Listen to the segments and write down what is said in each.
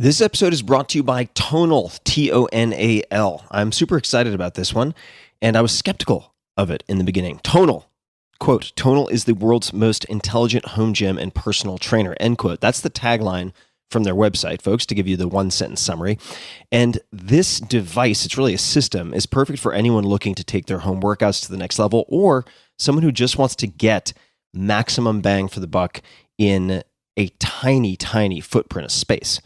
This episode is brought to you by Tonal, Tonal. I'm super excited about this one, and I was skeptical of it in the beginning. Tonal, quote, Tonal is the world's most intelligent home gym and personal trainer, end quote. That's the tagline from their website, folks, to give you the one-sentence summary. And this device, it's really a system, is perfect for anyone looking to take their home workouts to the next level or someone who just wants to get maximum bang for the buck in a tiny, tiny footprint of space.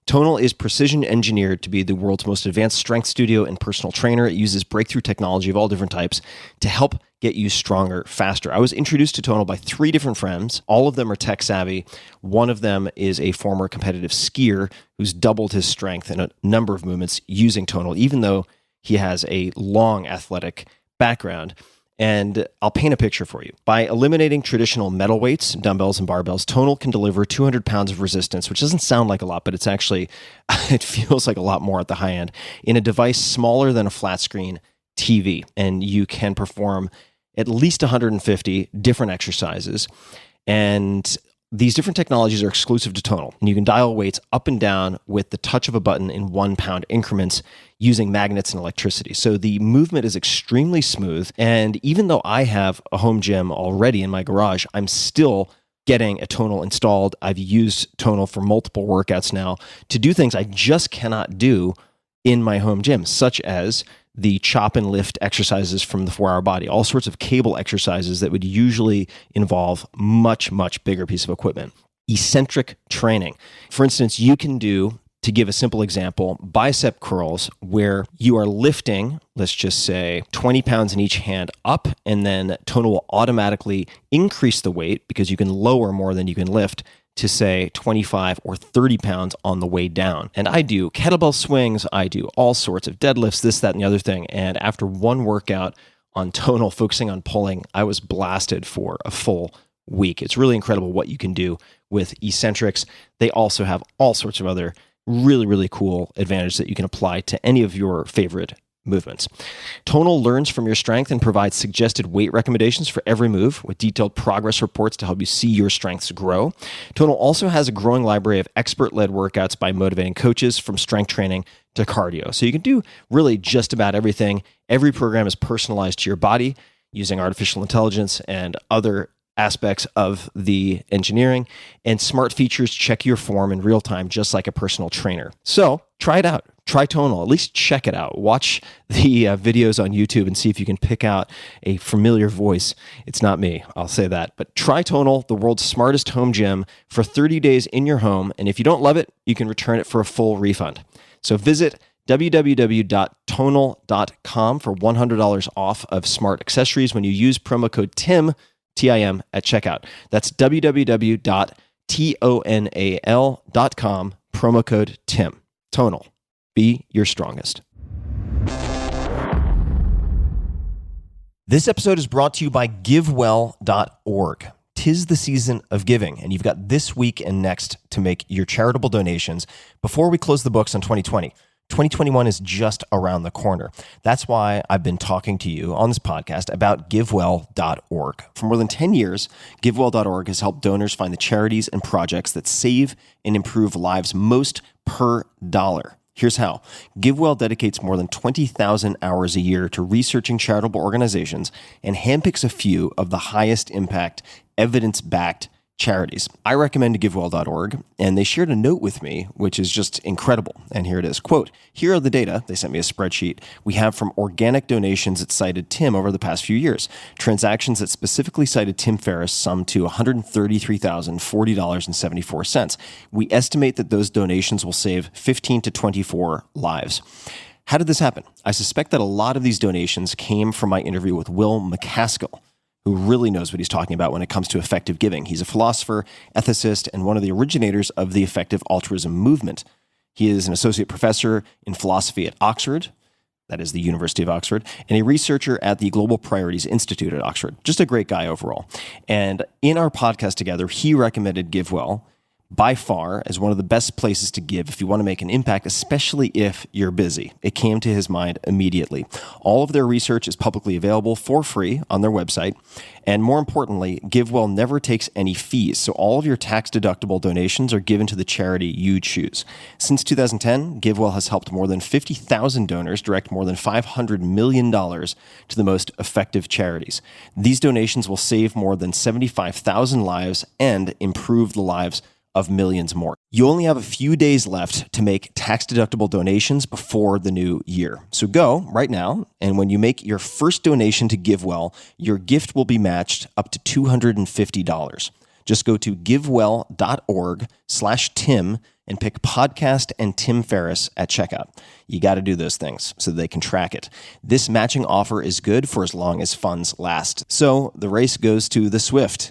Tonal is precision engineered to be the world's most advanced strength studio and personal trainer. It uses breakthrough technology of all different types to help get you stronger faster. I was introduced to Tonal by 3 different friends. All of them are tech savvy. One of them is a former competitive skier who's doubled his strength in a number of movements using Tonal, even though he has a long athletic background. And I'll paint a picture for you. By eliminating traditional metal weights, dumbbells and barbells, Tonal can deliver 200 pounds of resistance, which doesn't sound like a lot, but it's actually, it feels like a lot more at the high end, in a device smaller than a flat screen TV. And you can perform at least 150 different exercises. And these different technologies are exclusive to Tonal, and you can dial weights up and down with the touch of a button in 1 pound increments using magnets and electricity. So the movement is extremely smooth, and even though I have a home gym already in my garage, I'm still getting a Tonal installed. I've used Tonal for multiple workouts now to do things I just cannot do in my home gym, such as the chop and lift exercises from the 4-Hour Body, all sorts of cable exercises that would usually involve much, much bigger piece of equipment. Eccentric training. For instance, you can do, to give a simple example, bicep curls where you are lifting, let's just say 20 pounds in each hand up, and then Tonal will automatically increase the weight because you can lower more than you can lift to say 25 or 30 pounds on the way down. And I do kettlebell swings, I do all sorts of deadlifts, this, that, and the other thing. And after one workout on Tonal, focusing on pulling, I was blasted for a full week. It's really incredible what you can do with eccentrics. They also have all sorts of other really, really cool advantages that you can apply to any of your favorite movements. Tonal learns from your strength and provides suggested weight recommendations for every move with detailed progress reports to help you see your strengths grow. Tonal also has a growing library of expert-led workouts by motivating coaches from strength training to cardio. So you can do really just about everything. Every program is personalized to your body using artificial intelligence and other aspects of the engineering, and smart features check your form in real time, just like a personal trainer. So try it out. Try Tonal. At least check it out. Watch the videos on YouTube and see if you can pick out a familiar voice. It's not me, I'll say that. But try Tonal, the world's smartest home gym, for 30 days in your home. And if you don't love it, you can return it for a full refund. So visit www.tonal.com for $100 off of smart accessories when you use promo code TIM, TIM, at checkout. That's www.tonal.com, promo code TIM. Tonal. Be your strongest. This episode is brought to you by GiveWell.org. 'Tis the season of giving, and you've got this week and next to make your charitable donations before we close the books on 2020. 2021 is just around the corner. That's why I've been talking to you on this podcast about GiveWell.org. For more than 10 years, GiveWell.org has helped donors find the charities and projects that save and improve lives most per dollar. Here's how. GiveWell dedicates more than 20,000 hours a year to researching charitable organizations and handpicks a few of the highest impact, evidence-backed charities. I recommend GiveWell.org, and they shared a note with me, which is just incredible. And here it is. Quote, here are the data. They sent me a spreadsheet we have from organic donations that cited Tim over the past few years. Transactions that specifically cited Tim Ferriss summed to $133,040.74. We estimate that those donations will save 15 to 24 lives. How did this happen? I suspect that a lot of these donations came from my interview with Will McCaskill, who really knows what he's talking about when it comes to effective giving. He's a philosopher, ethicist, and one of the originators of the effective altruism movement. He is an associate professor in philosophy at Oxford, that is the University of Oxford, and a researcher at the Global Priorities Institute at Oxford. Just a great guy overall. And in our podcast together, he recommended GiveWell by far as one of the best places to give if you want to make an impact, especially if you're busy. It came to his mind immediately. All of their research is publicly available for free on their website. And more importantly, GiveWell never takes any fees, so all of your tax-deductible donations are given to the charity you choose. Since 2010, GiveWell has helped more than 50,000 donors direct more than $500 million to the most effective charities. These donations will save more than 75,000 lives and improve the lives of millions more. You only have a few days left to make tax-deductible donations before the new year. So go right now, and when you make your first donation to GiveWell, your gift will be matched up to $250. Just go to givewell.org/Tim and pick podcast and Tim Ferriss at checkout. You got to do those things so they can track it. This matching offer is good for as long as funds last. So the race goes to the swift.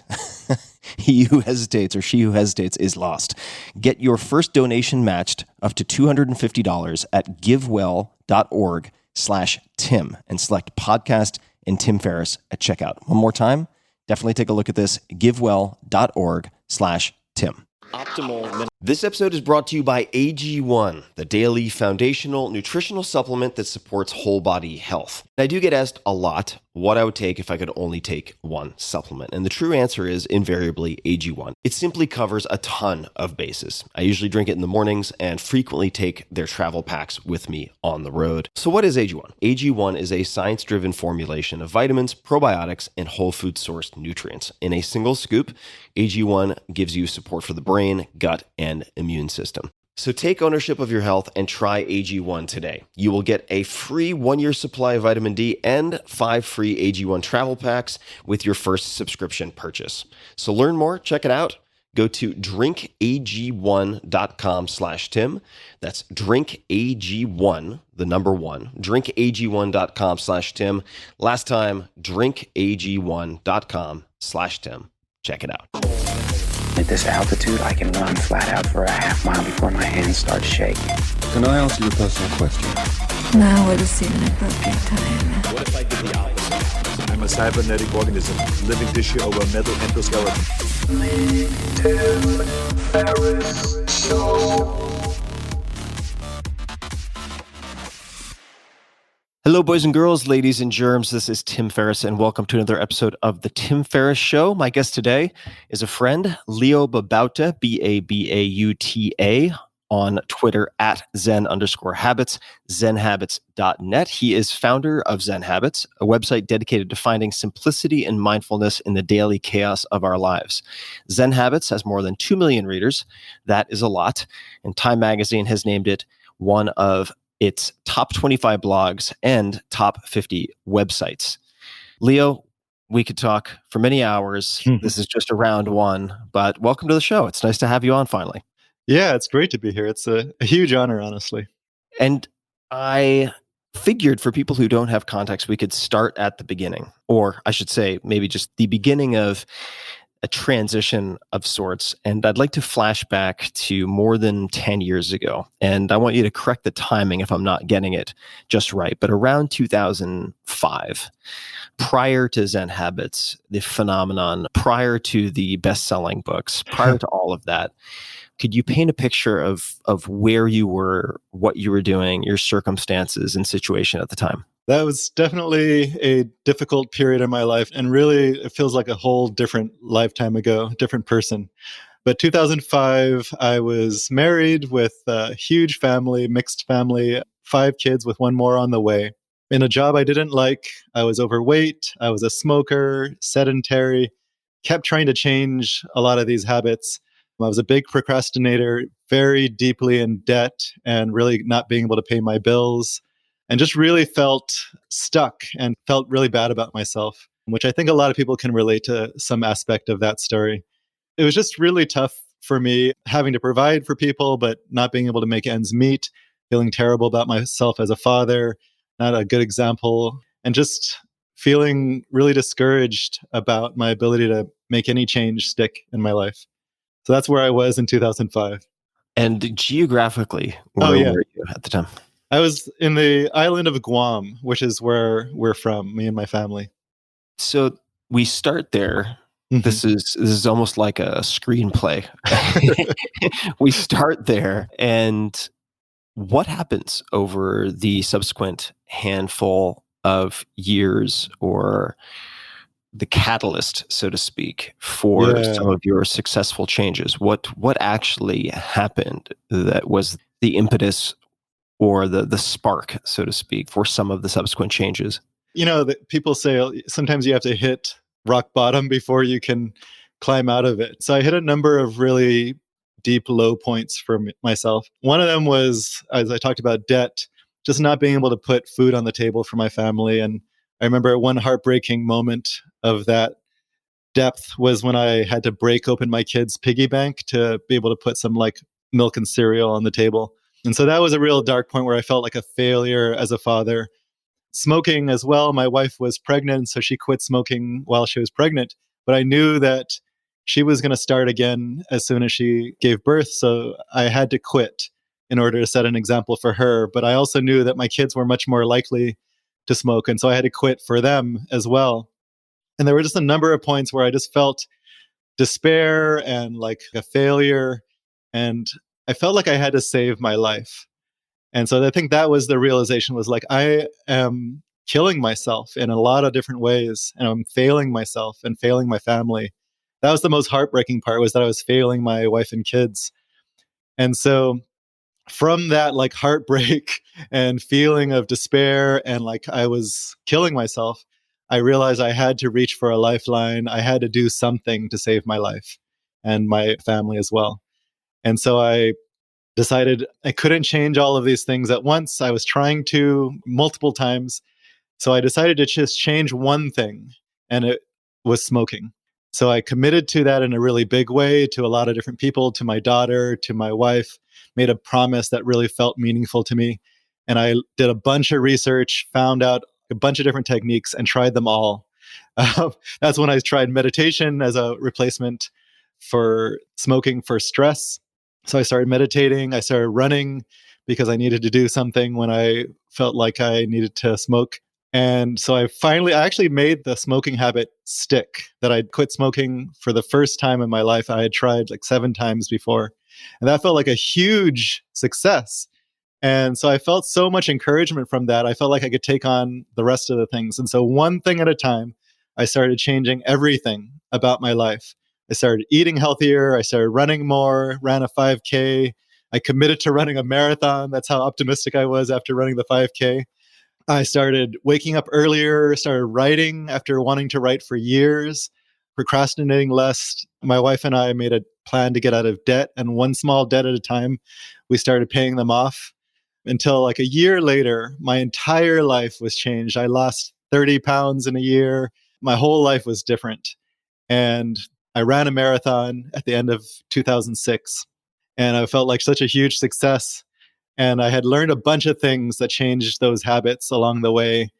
He who hesitates or she who hesitates is lost. Get your first donation matched up to $250 at givewell.org/Tim and select podcast and Tim Ferriss at checkout. One more time, definitely take a look at this, givewell.org/Tim. Optimal. This episode is brought to you by AG1, the daily foundational nutritional supplement that supports whole body health. I do get asked a lot what I would take if I could only take one supplement. And the true answer is invariably AG1. It simply covers a ton of bases. I usually drink it in the mornings and frequently take their travel packs with me on the road. So what is AG1? AG1 is a science-driven formulation of vitamins, probiotics, and whole food sourced nutrients. In a single scoop, AG1 gives you support for the brain, gut, and immune system. So take ownership of your health and try AG1 today. You will get a free 1-year supply of vitamin D and 5 free AG1 travel packs with your first subscription purchase. So learn more, check it out. Go to drinkag1.com/Tim. That's drinkag1, the number 1, drinkag1.com/Tim. Last time, drinkag1.com/Tim. Check it out. At this altitude, I can run flat out for a half mile before my hands start shaking. Can I ask you a personal question? Now would seem an appropriate time. What if I did the opposite? I'm a cybernetic organism, living tissue over metal endoskeleton. Tim Ferriss Show. Hello, boys and girls, ladies and germs. This is Tim Ferriss, and welcome to another episode of The Tim Ferriss Show. My guest today is a friend, Leo Babauta, Babauta, on Twitter at Zen_habits, zenhabits.net. He is founder of Zen Habits, a website dedicated to finding simplicity and mindfulness in the daily chaos of our lives. Zen Habits has more than 2 million readers. That is a lot. And Time Magazine has named it one of its top 25 blogs and top 50 websites. Leo, we could talk for many hours. This is just a round one, but welcome to the show. It's nice to have you on finally. Yeah, it's great to be here. It's a huge honor, honestly. And I figured for people who don't have context, we could start at the beginning, or I should say maybe just the beginning of a transition of sorts. And I'd like to flash back to more than 10 years ago. And I want you to correct the timing if I'm not getting it just right. But around 2005, prior to Zen Habits, the phenomenon, prior to the best-selling books, prior to all of that, could you paint a picture of where you were, what you were doing, your circumstances and situation at the time? That was definitely a difficult period in my life. And really, it feels like a whole different lifetime ago, different person. But 2005, I was married with a huge family, mixed family, 5 kids with 1 more on the way. In a job I didn't like, I was overweight, I was a smoker, sedentary, kept trying to change a lot of these habits. I was a big procrastinator, very deeply in debt, and really not being able to pay my bills, and just really felt stuck and felt really bad about myself, which I think a lot of people can relate to some aspect of that story. It was just really tough for me having to provide for people, but not being able to make ends meet, feeling terrible about myself as a father, not a good example, and just feeling really discouraged about my ability to make any change stick in my life. So that's where I was in 2005. And geographically, where were you at the time? I was in the island of Guam, which is where we're from, me and my family. So we start there. This is almost like a screenplay. We start there, and what happens over the subsequent handful of years, or the catalyst, so to speak, for Yeah. some of your successful changes? What actually happened that was the impetus or the spark, so to speak, for some of the subsequent changes? People say sometimes you have to hit rock bottom before you can climb out of it. So I hit a number of really deep low points for myself. One of them was, as I talked about, debt, just not being able to put food on the table for my family. And I remember one heartbreaking moment of that depth was when I had to break open my kids' piggy bank to be able to put some like milk and cereal on the table. And so that was a real dark point where I felt like a failure as a father. Smoking as well. My wife was pregnant, so she quit smoking while she was pregnant. But I knew that she was going to start again as soon as she gave birth. So I had to quit in order to set an example for her. But I also knew that my kids were much more likely to smoke. And so I had to quit for them as well. And there were just a number of points where I just felt despair and like a failure. And I felt like I had to save my life. And so I think that was the realization, was like, I am killing myself in a lot of different ways, and I'm failing myself and failing my family. That was the most heartbreaking part, was that I was failing my wife and kids. And so from that like heartbreak and feeling of despair and like I was killing myself, I realized I had to reach for a lifeline. I had to do something to save my life and my family as well. And so I decided I couldn't change all of these things at once. I was trying to multiple times. So I decided to just change one thing, and it was smoking. So I committed to that in a really big way, to a lot of different people, to my daughter, to my wife, made a promise that really felt meaningful to me. And I did a bunch of research, found out a bunch of different techniques, and tried them all. That's when I tried meditation as a replacement for smoking for stress. So I started meditating. I started running because I needed to do something when I felt like I needed to smoke. And so I actually made the smoking habit stick, that I'd quit smoking for the first time in my life. I had tried like 7 times before. And that felt like a huge success. And so I felt so much encouragement from that. I felt like I could take on the rest of the things. And so one thing at a time, I started changing everything about my life. I started eating healthier. I started running more, ran a 5K. I committed to running a marathon. That's how optimistic I was after running the 5K. I started waking up earlier, started writing after wanting to write for years, procrastinating less. My wife and I made a plan to get out of debt, and one small debt at a time, we started paying them off, until like a year later, my entire life was changed. I lost 30 pounds in a year. My whole life was different. And I ran a marathon at the end of 2006, and I felt like such a huge success. And I had learned a bunch of things that changed those habits along the way.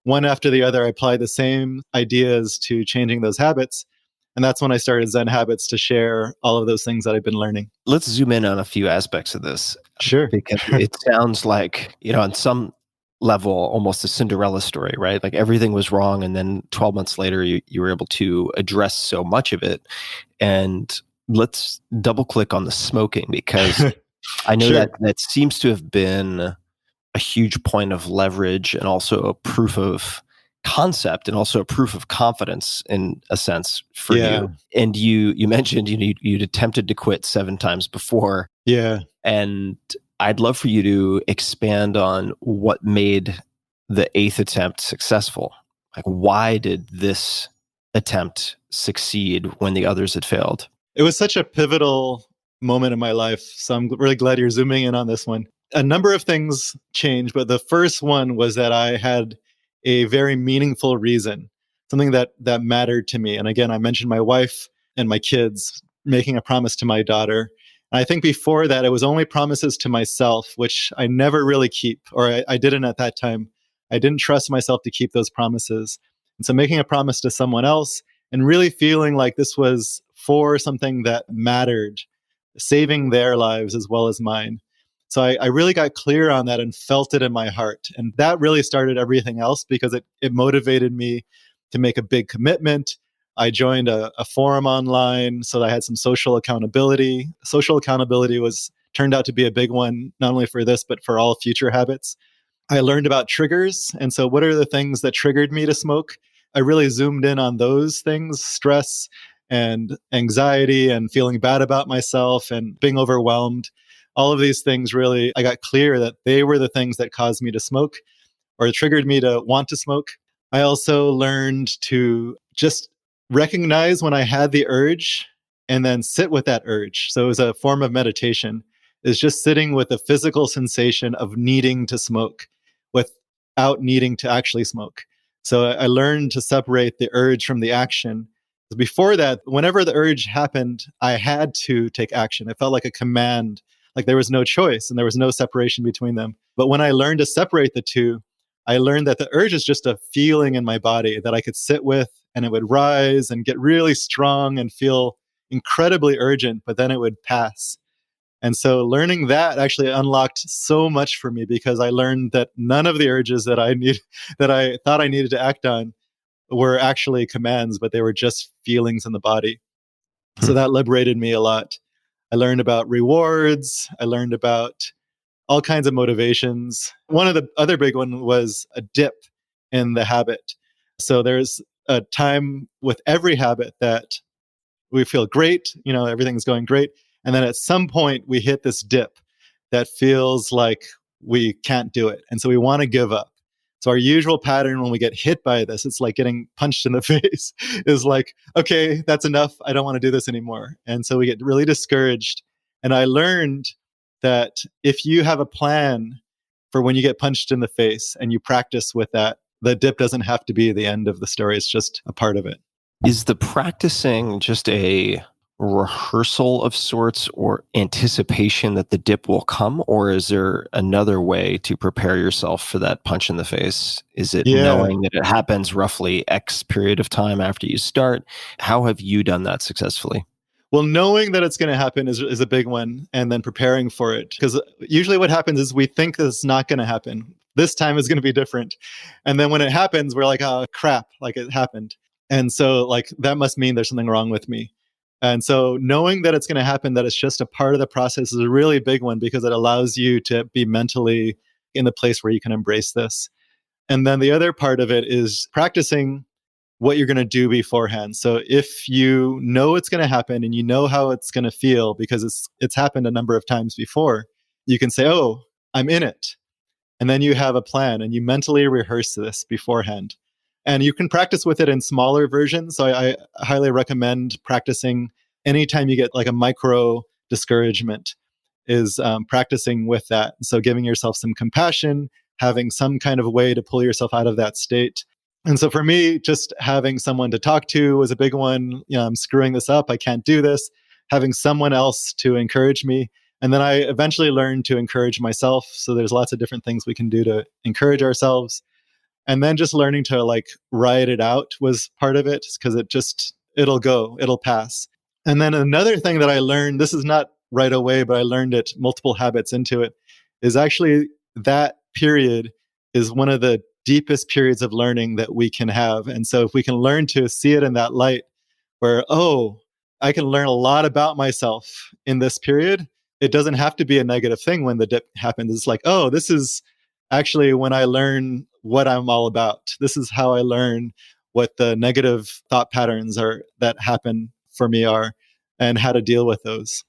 One after the other, I applied the same ideas to changing those habits. And that's when I started Zen Habits, to share all of those things that I've been learning. Let's zoom in on a few aspects of this. Sure. Because it sounds like, on some level, almost a Cinderella story, right? Like everything was wrong, and then 12 months later, you were able to address so much of it. And let's double click on the smoking, because I know Sure. that seems to have been a huge point of leverage, and also a proof of concept, and also a proof of confidence in a sense for you. And you mentioned you'd attempted to quit 7 times before. Yeah. And I'd love for you to expand on what made the 8th attempt successful. Like, why did this attempt succeed when the others had failed? It was such a pivotal moment in my life. So I'm really glad you're zooming in on this one. A number of things changed, but the first one was that I had a very meaningful reason, something that mattered to me. And again, I mentioned my wife and my kids, making a promise to my daughter. And I think before that, it was only promises to myself, which I never really keep, or I didn't at that time. I didn't trust myself to keep those promises. And so making a promise to someone else and really feeling like this was for something that mattered, saving their lives as well as mine. So I really got clear on that and felt it in my heart. And that really started everything else, because it motivated me to make a big commitment. I joined a forum online so that I had some social accountability. Social accountability turned out to be a big one, not only for this, but for all future habits. I learned about triggers. And so what are the things that triggered me to smoke? I really zoomed in on those things: stress and anxiety and feeling bad about myself and being overwhelmed. All of these things, really, I got clear that they were the things that caused me to smoke or triggered me to want to smoke. I also learned to just recognize when I had the urge and then sit with that urge. So it was a form of meditation, is just sitting with the physical sensation of needing to smoke without needing to actually smoke. So I learned to separate the urge from the action. Before that, whenever the urge happened, I had to take action. It felt like a command, like there was no choice and there was no separation between them. But when I learned to separate the two, I learned that the urge is just a feeling in my body that I could sit with, and it would rise and get really strong and feel incredibly urgent, but then it would pass. And so learning that actually unlocked so much for me, because I learned that none of the urges that I thought I needed to act on were actually commands, but they were just feelings in the body. So that liberated me a lot. I learned about rewards. I learned about all kinds of motivations. One of the other big one was a dip in the habit. So there's a time with every habit that we feel great, everything's going great. And then at some point we hit this dip that feels like we can't do it. And so we want to give up. So our usual pattern when we get hit by this, it's like getting punched in the face, is like, okay, that's enough. I don't want to do this anymore. And so we get really discouraged. And I learned that if you have a plan for when you get punched in the face and you practice with that, the dip doesn't have to be the end of the story. It's just a part of it. Is the practicing just a rehearsal of sorts or anticipation that the dip will come? Or is there another way to prepare yourself for that punch in the face? Is it knowing that it happens roughly X period of time after you start? How have you done that successfully? Well, knowing that it's going to happen is a big one, and then preparing for it. Because usually what happens is we think that it's not going to happen. This time is going to be different. And then when it happens, we're like, oh, crap, like it happened. And so like that must mean there's something wrong with me. And so knowing that it's going to happen, that it's just a part of the process, is a really big one, because it allows you to be mentally in the place where you can embrace this. And then the other part of it is practicing what you're going to do beforehand. So if you know it's going to happen and you know how it's going to feel because it's happened a number of times before, you can say, oh, I'm in it. And then you have a plan and you mentally rehearse this beforehand. And you can practice with it in smaller versions. So I highly recommend practicing anytime you get like a micro discouragement, is practicing with that. So giving yourself some compassion, having some kind of way to pull yourself out of that state. And so for me, just having someone to talk to was a big one. I'm screwing this up. I can't do this. Having someone else to encourage me. And then I eventually learned to encourage myself. So there's lots of different things we can do to encourage ourselves. And then just learning to like ride it out was part of it, because it'll pass. And then another thing that I learned, this is not right away, but I learned it multiple habits into it, is actually that period is one of the deepest periods of learning that we can have. And so if we can learn to see it in that light where, oh, I can learn a lot about myself in this period, it doesn't have to be a negative thing when the dip happens. It's like, oh, this is actually when I learn what I'm all about. This is how I learn what the negative thought patterns are that happen for me are, and how to deal with those.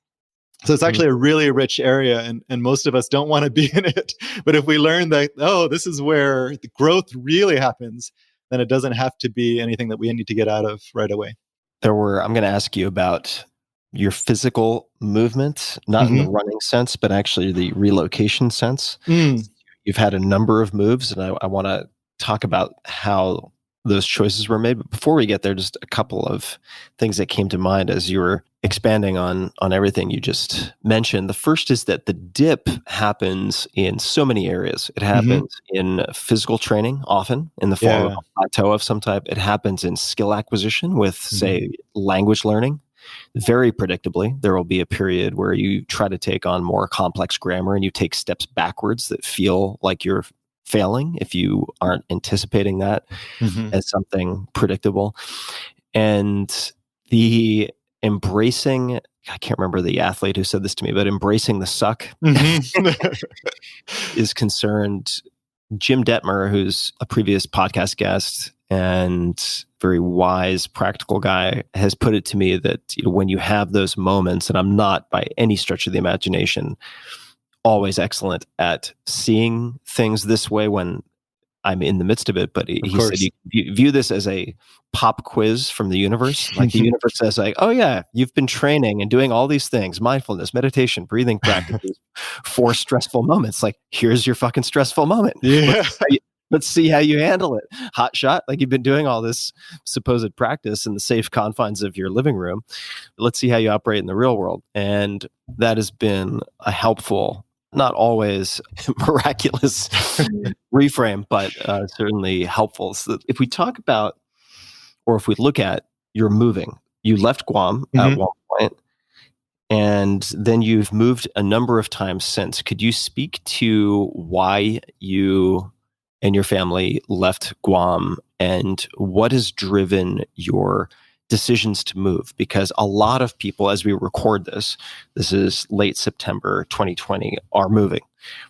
So it's actually a really rich area, and most of us don't want to be in it. But if we learn that, oh, this is where the growth really happens, then it doesn't have to be anything that we need to get out of right away. I'm going to ask you about your physical movement, not in the running sense, but actually the relocation sense. You've had a number of moves, and I want to talk about how those choices were made. But before we get there, just a couple of things that came to mind as you were expanding on everything you just mentioned. The first is that the dip happens in so many areas. It happens in physical training, often in the form of a plateau of some type. It happens in skill acquisition with, say, language learning. Very predictably, there will be a period where you try to take on more complex grammar and you take steps backwards that feel like you're failing if you aren't anticipating that as something predictable. And the embracing, I can't remember the athlete who said this to me, but embracing the suck Mhm. is concerned. Jim Detmer, who's a previous podcast guest and very wise, practical guy, has put it to me that when you have those moments, and I'm not by any stretch of the imagination always excellent at seeing things this way when I'm in the midst of it, but Of he said course. you view this as a pop quiz from the universe. Like the universe says, like, oh yeah, you've been training and doing all these things, mindfulness, meditation, breathing practices for stressful moments. Like, here's your fucking stressful moment. Yeah. Let's see how you handle it. Hot shot. Like you've been doing all this supposed practice in the safe confines of your living room. Let's see how you operate in the real world. And that has been a helpful, not always miraculous reframe, but certainly helpful. So if we talk about, or if we look at, you're moving, you left Guam at Mhm. one point, and then you've moved a number of times since. Could you speak to why you and your family left Guam and what has driven your decisions to move? Because a lot of people, as we record this is late September 2020, are moving.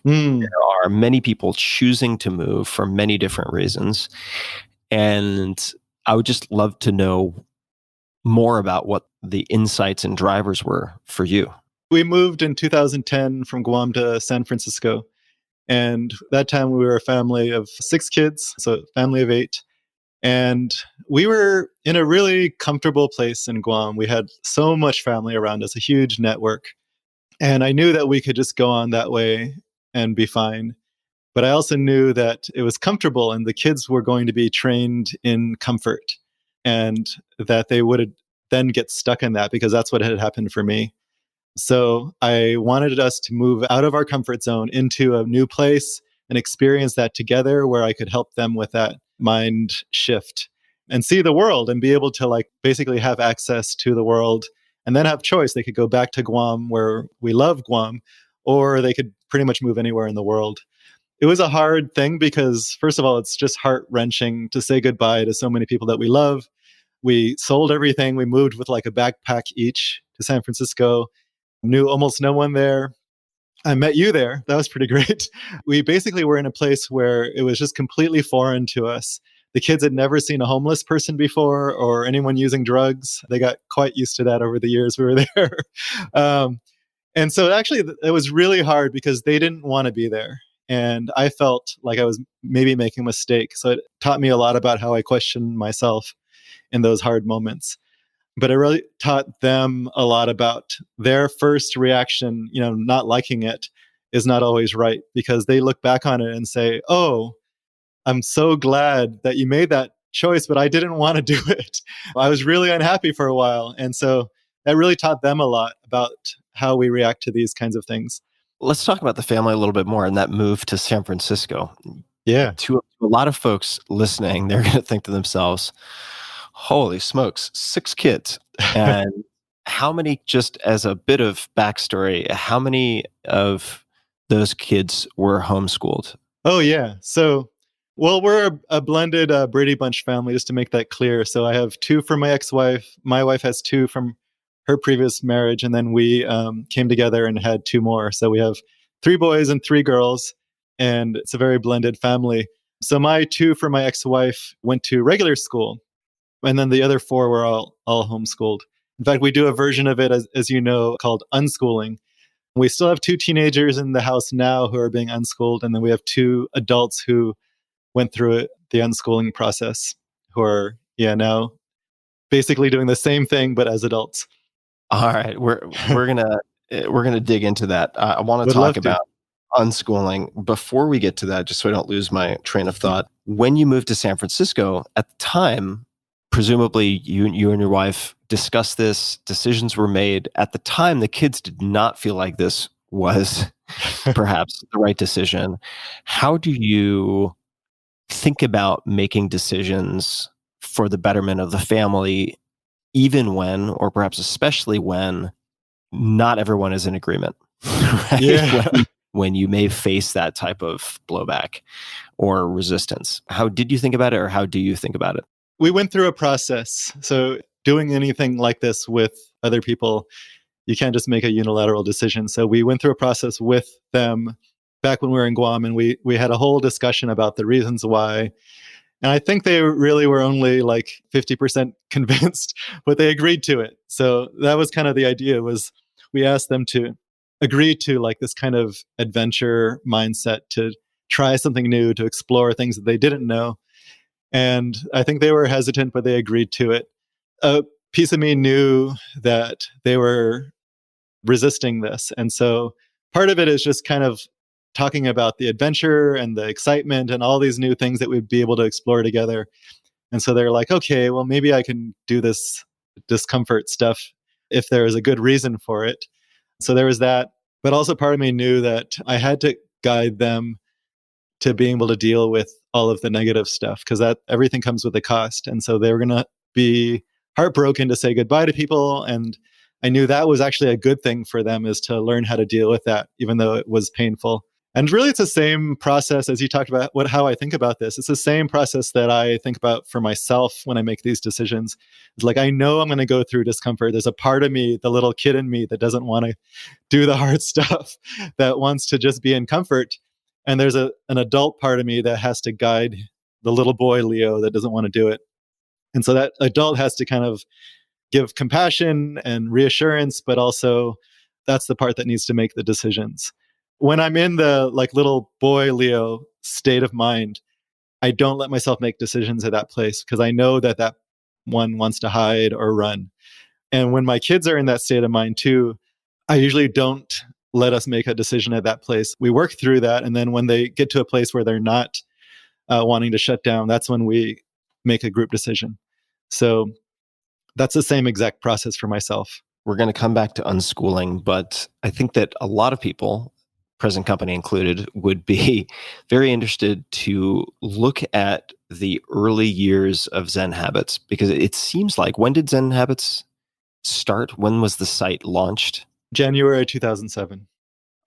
Mm. There are many people choosing to move for many different reasons. And I would just love to know more about what the insights and drivers were for you. We moved in 2010 from Guam to San Francisco. And that time we were a family of 6 kids, so a family of 8. And we were in a really comfortable place in Guam. We had so much family around us, a huge network. And I knew that we could just go on that way and be fine. But I also knew that it was comfortable and the kids were going to be trained in comfort and that they would then get stuck in that because that's what had happened for me. So I wanted us to move out of our comfort zone into a new place and experience that together where I could help them with that mind shift and see the world and be able to like basically have access to the world and then have choice. They could go back to Guam where we love Guam, or they could pretty much move anywhere in the world. It was a hard thing because first of all, it's just heart wrenching to say goodbye to so many people that we love. We sold everything. We moved with like a backpack each to San Francisco. Knew almost no one there. I met you there. That was pretty great. We basically were in a place where it was just completely foreign to us. The kids had never seen a homeless person before or anyone using drugs. They got quite used to that over the years we were there. And so actually, it was really hard because they didn't want to be there. And I felt like I was maybe making a mistake. So it taught me a lot about how I question myself in those hard moments. But it really taught them a lot about their first reaction, not liking it is not always right because they look back on it and say, oh, I'm so glad that you made that choice, but I didn't want to do it. I was really unhappy for a while. And so that really taught them a lot about how we react to these kinds of things. Let's talk about the family a little bit more and that move to San Francisco. Yeah. To a lot of folks listening, they're going to think to themselves, holy smokes, 6 kids. And how many, just as a bit of backstory, how many of those kids were homeschooled? Oh, yeah. So, well, we're a blended Brady Bunch family, just to make that clear. So I have 2 from my ex-wife. My wife has 2 from her previous marriage. And then we came together and had 2 more. So we have 3 boys and 3 girls. And it's a very blended family. So my 2 from my ex-wife went to regular school. And then the other 4 were all homeschooled. In fact, we do a version of it, as you know, called Unschooling. We still have 2 teenagers in the house now who are being unschooled. And then we have 2 adults who went through it, the unschooling process, who are, now basically doing the same thing, but as adults. All right, we're gonna dig into that. I want to Would love talk to. about unschooling. Before we get to that, just so I don't lose my train of thought, when you moved to San Francisco, at the time, presumably you and your wife discussed this. Decisions were made at the time. The kids did not feel like this was perhaps the right decision. How do you think about making decisions for the betterment of the family, even when, or perhaps especially when, not everyone is in agreement, right? Yeah. When you may face that type of blowback or resistance. How did you think about it, or how do you think about it? we went through a process. So doing anything like this with other people, you can't just make a unilateral decision. So we went through a process with them back when we were in Guam, and we had a whole discussion about the reasons why. And I think they really were only like 50% convinced, but they agreed to it. So that was kind of the idea, was we asked them to agree to like this kind of adventure mindset, to try something new, to explore things that they didn't know. And I think they were hesitant, but they agreed to it. A piece of me knew that they were resisting this. And so part of it is just kind of talking about the adventure and the excitement and all these new things that we'd be able to explore together. And so they're like, okay, well, maybe I can do this discomfort stuff if there is a good reason for it. So there was that. But also part of me knew that I had to guide them to being able to deal with all of the negative stuff, because that everything comes with a cost. And so they were going to be heartbroken to say goodbye to people. And I knew that was actually a good thing for them, is to learn how to deal with that, even though it was painful. And really, it's the same process as you talked about how I think about this. It's the same process that I think about for myself when I make these decisions. It's like, I know I'm going to go through discomfort. There's a part of me, the little kid in me, that doesn't want to do the hard stuff, that wants to just be in comfort. And there's an adult part of me that has to guide the little boy, Leo, that doesn't want to do it. And so that adult has to kind of give compassion and reassurance, but also that's the part that needs to make the decisions. When I'm in the like little boy Leo state of mind, I don't let myself make decisions at that place, because I know that that one wants to hide or run. And when my kids are in that state of mind too, I usually don't let us make a decision at that place. We work through that. And then when they get to a place where they're not wanting to shut down, that's when we make a group decision. So that's the same exact process for myself. We're going to come back to unschooling, but I think that a lot of people, present company included, would be very interested to look at the early years of Zen Habits, because it seems like, when did Zen Habits start? When was the site launched? January 2007.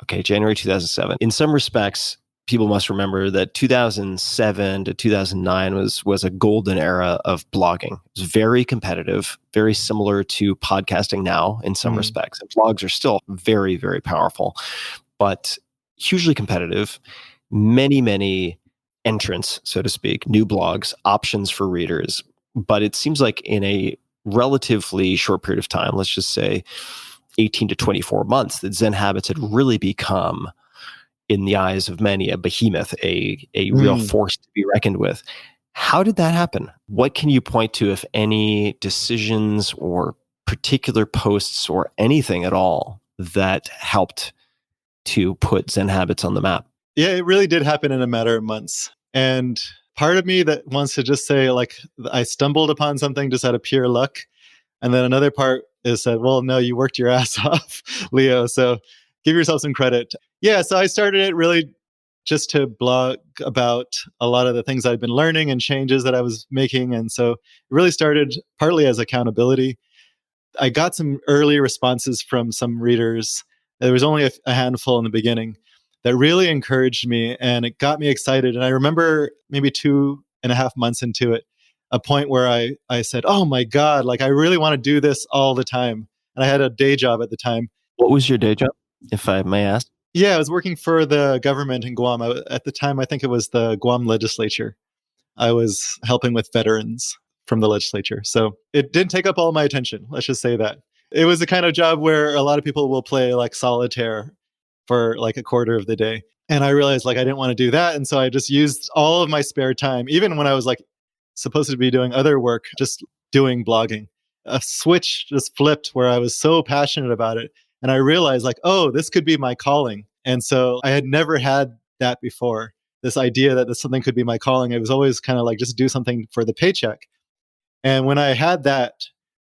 Okay, January 2007. In some respects, people must remember that 2007 to 2009 was a golden era of blogging. It was very competitive, very similar to podcasting now in some respects. And blogs are still very, very powerful, but hugely competitive. Many, many entrants, so to speak, new blogs, options for readers. But it seems like in a relatively short period of time, let's just say 18 to 24 months, that Zen Habits had really become, in the eyes of many, a behemoth, a real force to be reckoned with. How did that happen? What can you point to, if any, decisions or particular posts or anything at all that helped to put Zen Habits on the map? Yeah, it really did happen in a matter of months. And part of me that wants to just say, like, I stumbled upon something just out of pure luck. And then another part is that, well, no, you worked your ass off, Leo. So give yourself some credit. Yeah, so I started it really just to blog about a lot of the things I've been learning and changes that I was making. And so it really started partly as accountability. I got some early responses from some readers. There was only a handful in the beginning that really encouraged me, and it got me excited. And I remember maybe 2.5 months into it, a point where I said, oh my God, like I really want to do this all the time. And I had a day job at the time. What was your day job, if I may ask? Yeah, I was working for the government in Guam. At the time, I think it was the Guam legislature. I was helping with veterans from the legislature. So it didn't take up all my attention. Let's just say that. It was the kind of job where a lot of people will play like solitaire for like a quarter of the day. And I realized like I didn't want to do that. And so I just used all of my spare time, even when I was like supposed to be doing other work, just doing blogging. A switch just flipped where I was so passionate about it. And I realized like, oh, this could be my calling. And so I had never had that before. This idea that something could be my calling. It was always kind of like just do something for the paycheck. And when I had that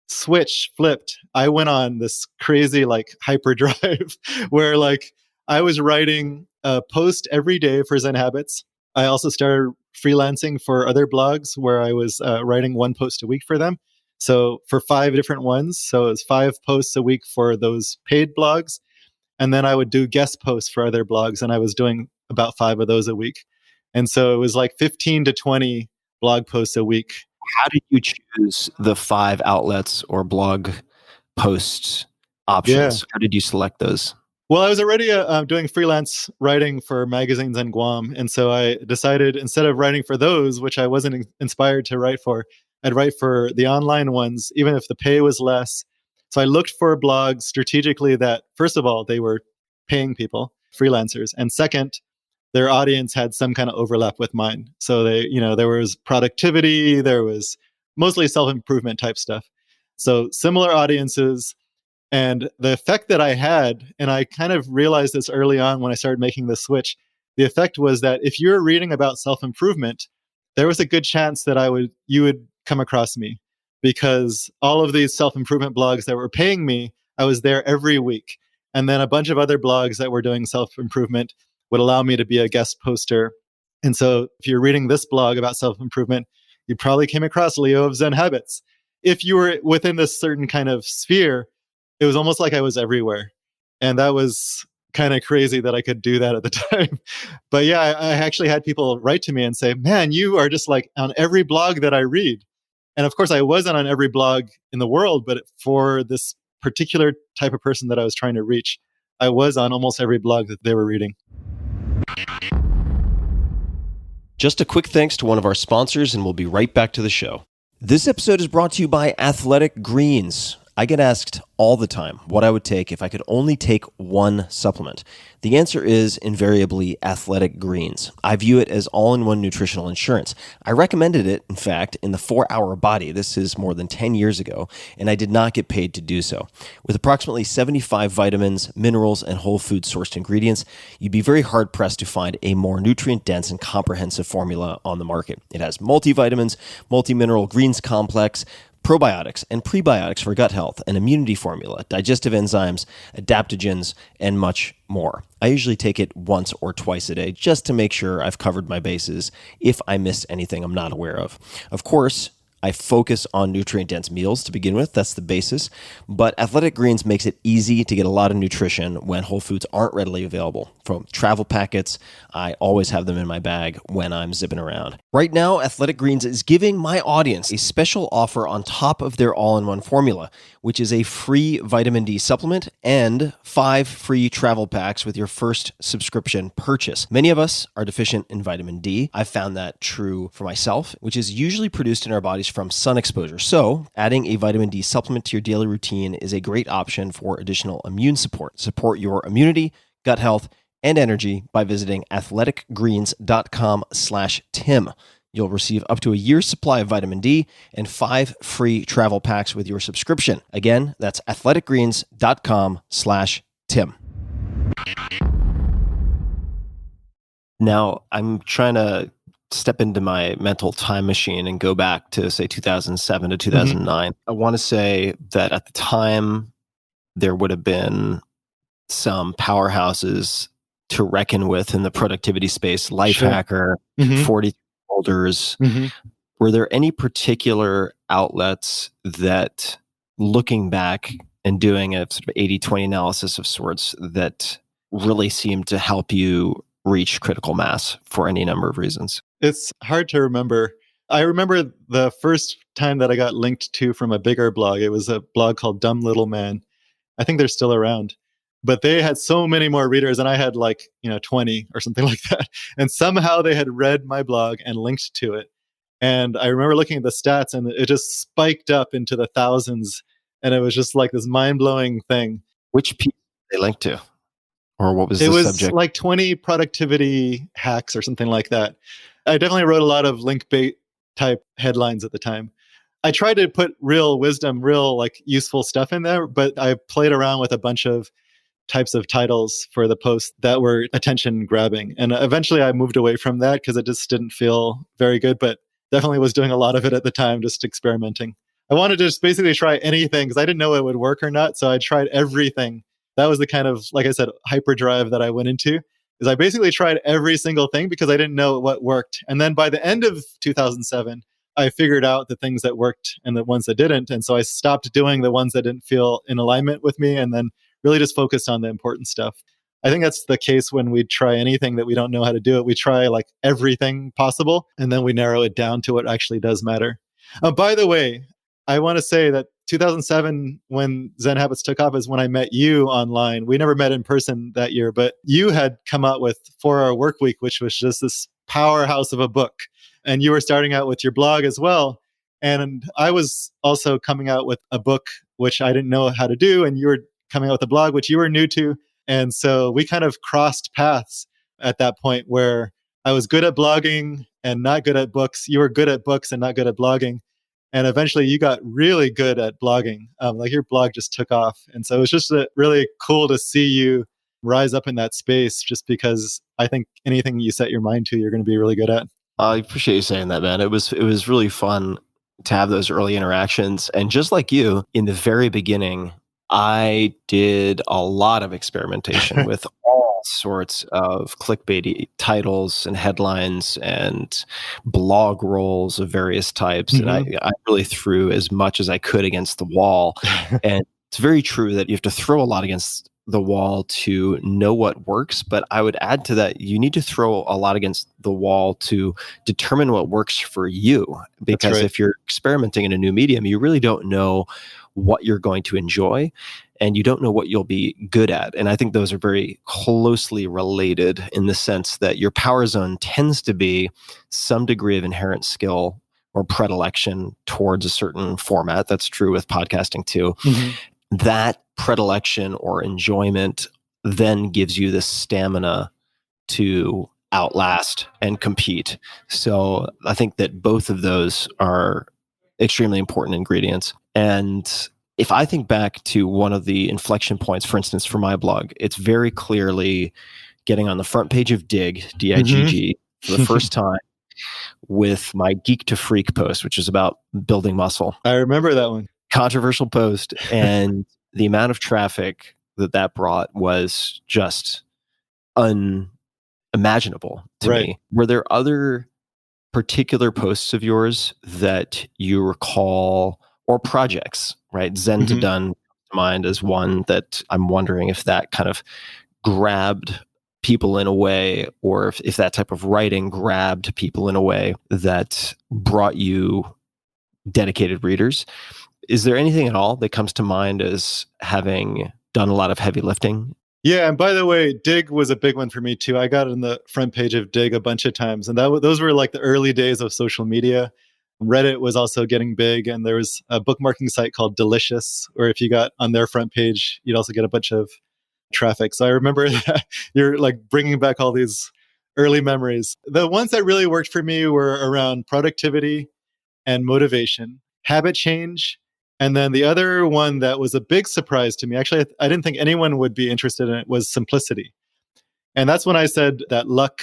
switch flipped, I went on this crazy like hyperdrive where like I was writing a post every day for Zen Habits. I also started freelancing for other blogs where I was writing one post a week for them. So for 5 different ones. So it was 5 posts a week for those paid blogs. And then I would do guest posts for other blogs. And I was doing about 5 of those a week. And so it was like 15 to 20 blog posts a week How did you choose the 5 outlets or blog post options? Yeah. How did you select those? Well, I was already doing freelance writing for magazines in Guam. And so I decided instead of writing for those, which I wasn't inspired to write for, I'd write for the online ones, even if the pay was less. So I looked for blogs strategically that, first of all, they were paying people, freelancers. And second, their audience had some kind of overlap with mine. So there was productivity, there was mostly self-improvement type stuff. So similar audiences. And the effect that I had, and I kind of realized this early on when I started making the switch, the effect was that if you're reading about self-improvement, there was a good chance that you would come across me, because all of these self-improvement blogs that were paying me, I was there every week. And then a bunch of other blogs that were doing self-improvement would allow me to be a guest poster. And so if you're reading this blog about self-improvement, you probably came across Leo of Zen Habits. If you were within this certain kind of sphere, it was almost like I was everywhere. And that was kind of crazy that I could do that at the time. But yeah, I actually had people write to me and say, man, you are just like on every blog that I read. And of course, I wasn't on every blog in the world, but for this particular type of person that I was trying to reach, I was on almost every blog that they were reading. Just a quick thanks to one of our sponsors, and we'll be right back to the show. This episode is brought to you by Athletic Greens. I get asked all the time what I would take if I could only take one supplement. The answer is invariably Athletic Greens. I view it as all-in-one nutritional insurance. I recommended it, in fact, in the 4-Hour Body. This is more than 10 years ago, and I did not get paid to do so. With approximately 75 vitamins, minerals, and whole food-sourced ingredients, you'd be very hard-pressed to find a more nutrient-dense and comprehensive formula on the market. It has multivitamins, multi-mineral greens complex, probiotics and prebiotics for gut health, an immunity formula, digestive enzymes, adaptogens, and much more. I usually take it once or twice a day just to make sure I've covered my bases if I missed anything I'm not aware of. Of course, I focus on nutrient-dense meals to begin with. That's the basis. But Athletic Greens makes it easy to get a lot of nutrition when whole foods aren't readily available. From travel packets, I always have them in my bag when I'm zipping around. Right now, Athletic Greens is giving my audience a special offer on top of their all-in-one formula, which is a free vitamin D supplement and 5 free travel packs with your first subscription purchase. Many of us are deficient in vitamin D. I've found that true for myself, which is usually produced in our bodies from sun exposure. So adding a vitamin D supplement to your daily routine is a great option for additional immune support. Support your immunity, gut health, and energy by visiting athleticgreens.com/Tim. You'll receive up to a year's supply of vitamin D and 5 free travel packs with your subscription. Again, that's athleticgreens.com/Tim. Now, I'm trying to step into my mental time machine and go back to, say, 2007 to 2009. I want to say that at the time, there would have been some powerhouses to reckon with in the productivity space. Lifehacker, 40 Holders. Were there any particular outlets that, looking back and doing a sort of 80-20 analysis of sorts, that really seemed to help you reach critical mass for any number of reasons? It's hard to remember. I remember the first time that I got linked to from a bigger blog. It was a blog called Dumb Little Man. I think they're still around. But they had so many more readers, and I had 20 or something like that. And somehow they had read my blog and linked to it. And I remember looking at the stats, and it just spiked up into the thousands. And it was just like this mind-blowing thing. Which piece did they link to? Or what was the subject? It was like 20 productivity hacks or something like that. I definitely wrote a lot of link bait type headlines at the time. I tried to put real wisdom, real useful stuff in there, but I played around with a bunch of types of titles for the post that were attention grabbing. And eventually I moved away from that because it just didn't feel very good, but definitely was doing a lot of it at the time, just experimenting. I wanted to just basically try anything because I didn't know it would work or not. So I tried everything. That was the kind of, like I said, hyperdrive that I went into, is I basically tried every single thing because I didn't know what worked. And then by the end of 2007, I figured out the things that worked and the ones that didn't. And so I stopped doing the ones that didn't feel in alignment with me and then really just focused on the important stuff. I think that's the case when we try anything that we don't know how to do it. We try everything possible, and then we narrow it down to what actually does matter. By the way, I want to say that 2007, when Zen Habits took off, is when I met you online. We never met in person that year, but you had come out with 4 Hour Work Week, which was just this powerhouse of a book. And you were starting out with your blog as well. And I was also coming out with a book, which I didn't know how to do. And you were coming out with a blog, which you were new to. And so we kind of crossed paths at that point where I was good at blogging and not good at books. You were good at books and not good at blogging. And eventually you got really good at blogging. Like your blog just took off. And so it was just really cool to see you rise up in that space, just because I think anything you set your mind to, you're going to be really good at. I appreciate you saying that, man. It was really fun to have those early interactions. And just like you, in the very beginning, I did a lot of experimentation with all sorts of clickbaity titles and headlines and blog rolls of various types. And I really threw as much as I could against the wall. And it's very true that you have to throw a lot against the wall to know what works. But I would add to that, you need to throw a lot against the wall to determine what works for you. Because if you're experimenting in a new medium, you really don't know what you're going to enjoy, and you don't know what you'll be good at. And I think those are very closely related in the sense that your power zone tends to be some degree of inherent skill or predilection towards a certain format. That's true with podcasting too. That predilection or enjoyment then gives you the stamina to outlast and compete. So I think that both of those are extremely important ingredients. And if I think back to one of the inflection points, for instance, for my blog, it's very clearly getting on the front page of Digg, D-I-G-G, for the first time with my Geek to Freak post, which is about building muscle. I remember that one. Controversial post. And the amount of traffic that brought was just unimaginable to me. Were there other particular posts of yours that you recall, or projects, right? Zen to Done mind as one that I'm wondering if that kind of grabbed people in a way, or if that type of writing grabbed people in a way that brought you dedicated readers. Is there anything at all that comes to mind as having done a lot of heavy lifting? Yeah, and by the way, Digg was a big one for me too. I got on the front page of Digg a bunch of times, and those were like the early days of social media. Reddit was also getting big, and there was a bookmarking site called Delicious, where if you got on their front page, you'd also get a bunch of traffic. So I remember that you're like bringing back all these early memories. The ones that really worked for me were around productivity and motivation, habit change. And then the other one that was a big surprise to me, actually, I didn't think anyone would be interested in it, was simplicity. And that's when I said that luck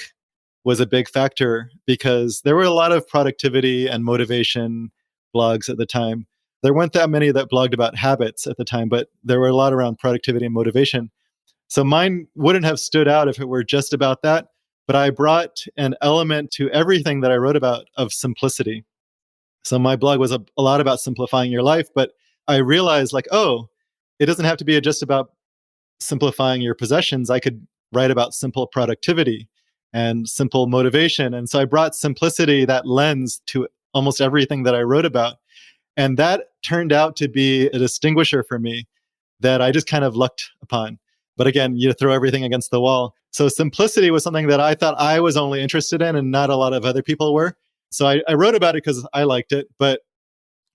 was a big factor, because there were a lot of productivity and motivation blogs at the time. There weren't that many that blogged about habits at the time, but there were a lot around productivity and motivation. So mine wouldn't have stood out if it were just about that. But I brought an element to everything that I wrote about of simplicity. So my blog was a lot about simplifying your life, but I realized like, oh, it doesn't have to be just about simplifying your possessions. I could write about simple productivity and simple motivation. And so I brought simplicity, that lens, to almost everything that I wrote about. And that turned out to be a distinguisher for me that I just kind of lucked upon. But again, you throw everything against the wall. So simplicity was something that I thought I was only interested in and not a lot of other people were. So I wrote about it because I liked it, but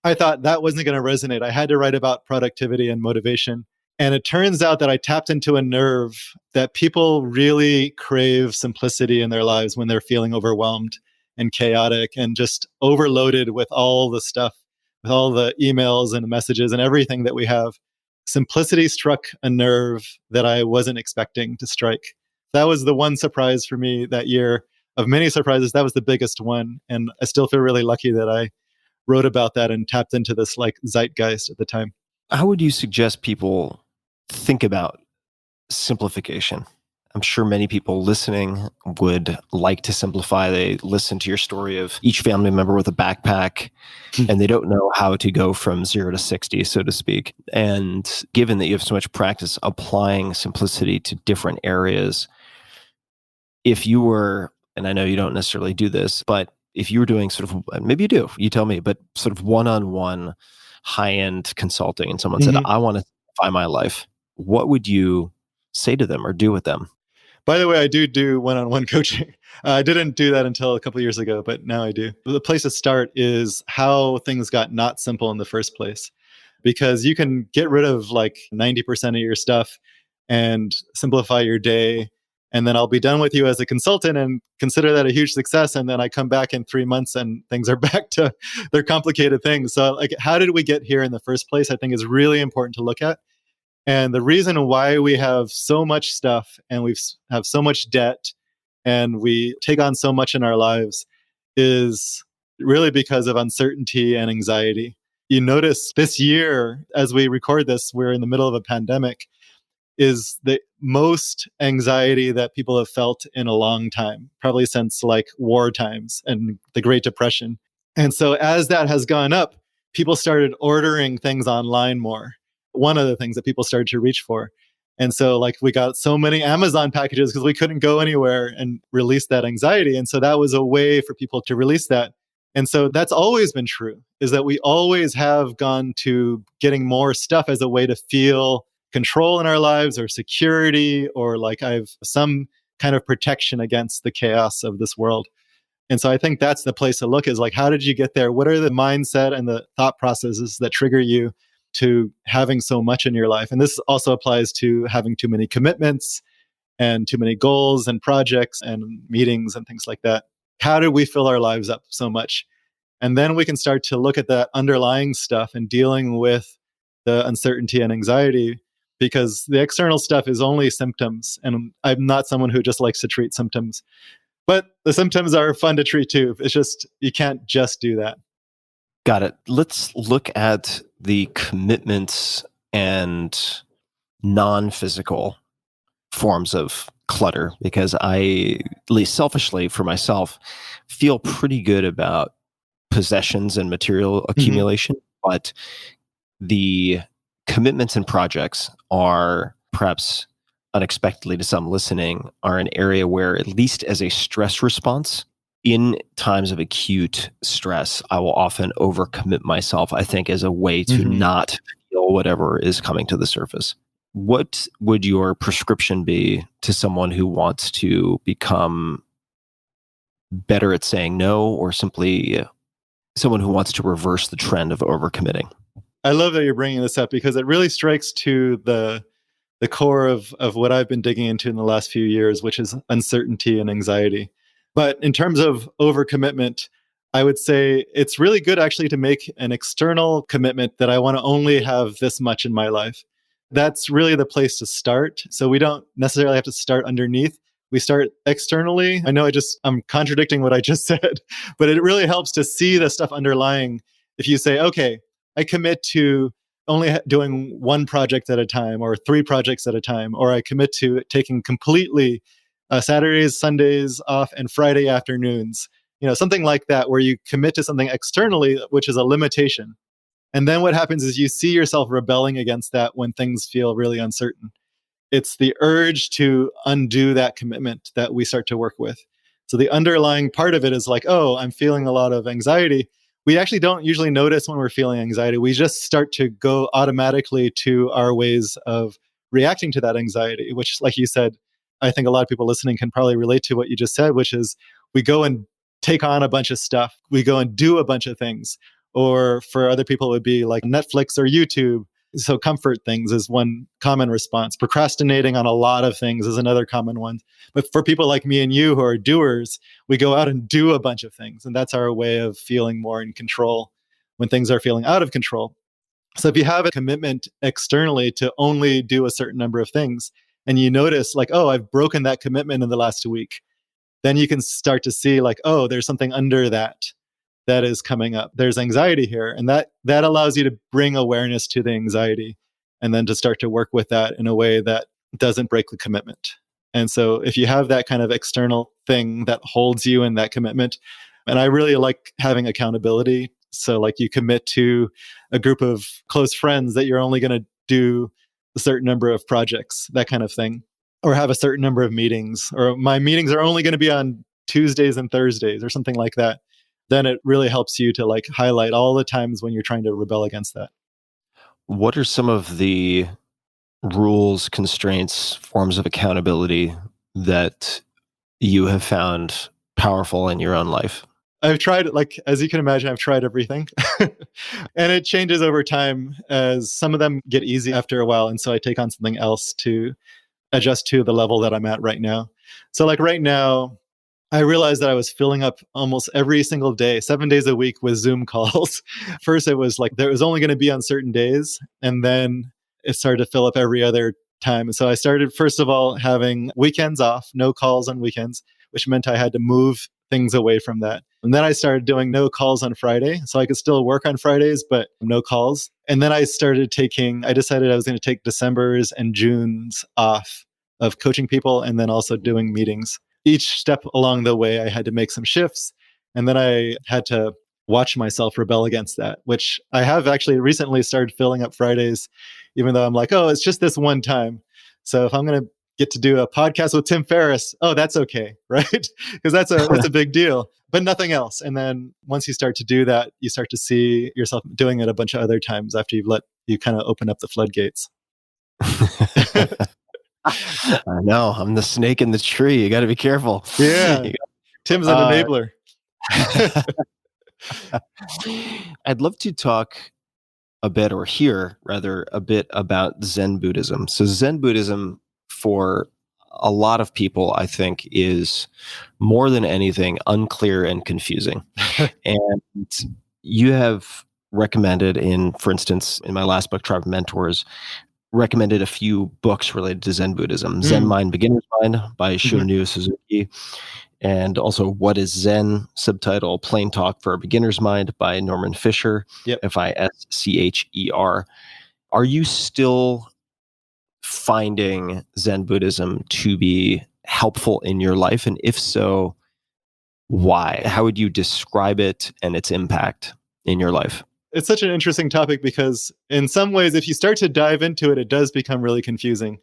I thought that wasn't going to resonate. I had to write about productivity and motivation. And it turns out that I tapped into a nerve that people really crave simplicity in their lives when they're feeling overwhelmed and chaotic and just overloaded with all the stuff, with all the emails and messages and everything that we have. Simplicity struck a nerve that I wasn't expecting to strike. That was the one surprise for me that year. Of many surprises, that was the biggest one. And I still feel really lucky that I wrote about that and tapped into this like zeitgeist at the time. How would you suggest people think about simplification? I'm sure many people listening would like to simplify. They listen to your story of each family member with a backpack and they don't know how to go from 0 to 60, so to speak. And given that you have so much practice applying simplicity to different areas, if you were, and I know you don't necessarily do this, but if you were doing sort of, maybe you do, you tell me, but sort of one-on-one high-end consulting and someone said, Mhm. I want to simplify my life, what would you say to them or do with them? By the way, I do one-on-one coaching. I didn't do that until a couple of years ago, but now I do. The place to start is how things got not simple in the first place, because you can get rid of like 90% of your stuff and simplify your day. And then I'll be done with you as a consultant and consider that a huge success. And then I come back in 3 months and things are back to their complicated things. So, like, how did we get here in the first place? I think is really important to look at. And the reason why we have so much stuff and we have so much debt and we take on so much in our lives is really because of uncertainty and anxiety. You notice this year, as we record this, we're in the middle of a pandemic, is the most anxiety that people have felt in a long time, probably since like war times and the Great Depression. And so as that has gone up, people started ordering things online more. One of the things that people started to reach for. And so like we got so many Amazon packages because we couldn't go anywhere and release that anxiety. And so that was a way for people to release that. And so that's always been true, is that we always have gone to getting more stuff as a way to feel control in our lives or security, or like I've some kind of protection against the chaos of this world. And so I think that's the place to look, is like, how did you get there? What are the mindset and the thought processes that trigger you to having so much in your life? And this also applies to having too many commitments and too many goals and projects and meetings and things like that. How did we fill our lives up so much? And then we can start to look at that underlying stuff and dealing with the uncertainty and anxiety, because the external stuff is only symptoms. And I'm not someone who just likes to treat symptoms. But the symptoms are fun to treat too. It's just, you can't just do that. Got it. Let's look at the commitments and non-physical forms of clutter, because I, at least selfishly for myself, feel pretty good about possessions and material accumulation, but the commitments and projects are perhaps unexpectedly to some listening are an area where, at least as a stress response, in times of acute stress, I will often overcommit myself, I think, as a way to not feel whatever is coming to the surface. What would your prescription be to someone who wants to become better at saying no, or simply someone who wants to reverse the trend of overcommitting? I love that you're bringing this up, because it really strikes to the core of what I've been digging into in the last few years, which is uncertainty and anxiety. But in terms of overcommitment, I would say it's really good actually to make an external commitment that I want to only have this much in my life. That's really the place to start. So we don't necessarily have to start underneath. We start externally. I know I'm contradicting what I just said, but it really helps to see the stuff underlying. If you say, okay, I commit to only doing one project at a time, or 3 projects at a time, or I commit to taking completely Saturdays, Sundays off, and Friday afternoons, something like that, where you commit to something externally, which is a limitation. And then what happens is you see yourself rebelling against that when things feel really uncertain. It's the urge to undo that commitment that we start to work with. So the underlying part of it is like, oh, I'm feeling a lot of anxiety. We actually don't usually notice when we're feeling anxiety. We just start to go automatically to our ways of reacting to that anxiety, which, like you said, I think a lot of people listening can probably relate to what you just said, which is we go and take on a bunch of stuff. We go and do a bunch of things. Or for other people, it would be like Netflix or YouTube. So comfort things is one common response. Procrastinating on a lot of things is another common one. But for people like me and you who are doers, we go out and do a bunch of things. And that's our way of feeling more in control when things are feeling out of control. So if you have a commitment externally to only do a certain number of things, and you notice like, oh, I've broken that commitment in the last week, then you can start to see like, oh, there's something under that is coming up. There's anxiety here. And that allows you to bring awareness to the anxiety, and then to start to work with that in a way that doesn't break the commitment. And so if you have that kind of external thing that holds you in that commitment, and I really like having accountability. So like you commit to a group of close friends that you're only going to do a certain number of projects, that kind of thing, or have a certain number of meetings, or my meetings are only going to be on Tuesdays and Thursdays or something like that. then it really helps you to like highlight all the times when you're trying to rebel against that. What are some of the rules, constraints, forms of accountability that you have found powerful in your own life? I've tried, like, as you can imagine, I've tried everything. And it changes over time as some of them get easy after a while. And so I take on something else to adjust to the level that I'm at right now. So, like, right now, I realized that I was filling up almost every single day, 7 days a week with Zoom calls. First, it was like there was only going to be on certain days. And then it started to fill up every other time. And so I started, first of all, having weekends off, no calls on weekends, which meant I had to move things away from that. And then I started doing no calls on Friday. So I could still work on Fridays, but no calls. And then I decided I was going to take December's and June's off of coaching people and then also doing meetings. Each step along the way, I had to make some shifts. And then I had to watch myself rebel against that, which I have actually recently started filling up Fridays, even though I'm like, oh, it's just this one time. So if I'm going to get to do a podcast with Tim Ferriss, oh, that's okay, right? Because that's a big deal, but nothing else. And then once you start to do that, you start to see yourself doing it a bunch of other times after you kind of open up the floodgates. I know. I'm the snake in the tree. You got to be careful. Yeah. Tim's an enabler. I'd love to talk a bit, or hear rather, a bit about Zen Buddhism. So Zen Buddhism, for a lot of people, I think, is more than anything unclear and confusing. And you have recommended, for instance, in my last book, Tribe of Mentors, recommended a few books related to Zen Buddhism. Zen Mind, Beginner's Mind by Shunryu Suzuki, and also What is Zen? Subtitle, Plain Talk for a Beginner's Mind by Norman Fischer, Fischer. Are you still finding Zen Buddhism to be helpful in your life? And if so, why? How would you describe it and its impact in your life? It's such an interesting topic because in some ways, if you start to dive into it, it does become really confusing.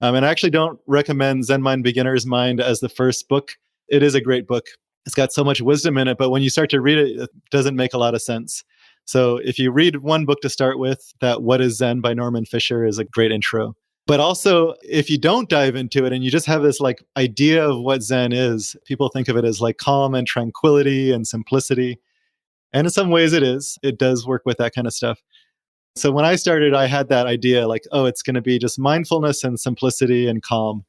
And I actually don't recommend Zen Mind, Beginner's Mind as the first book. It is a great book. It's got so much wisdom in it, but when you start to read it, it doesn't make a lot of sense. So if you read one book to start with, that What is Zen by Norman Fischer is a great intro. But also, if you don't dive into it and you just have this like idea of what Zen is, people think of it as like calm and tranquility and simplicity. And in some ways it is. It does work with that kind of stuff. So when I started, I had that idea like, oh, it's going to be just mindfulness and simplicity and calm.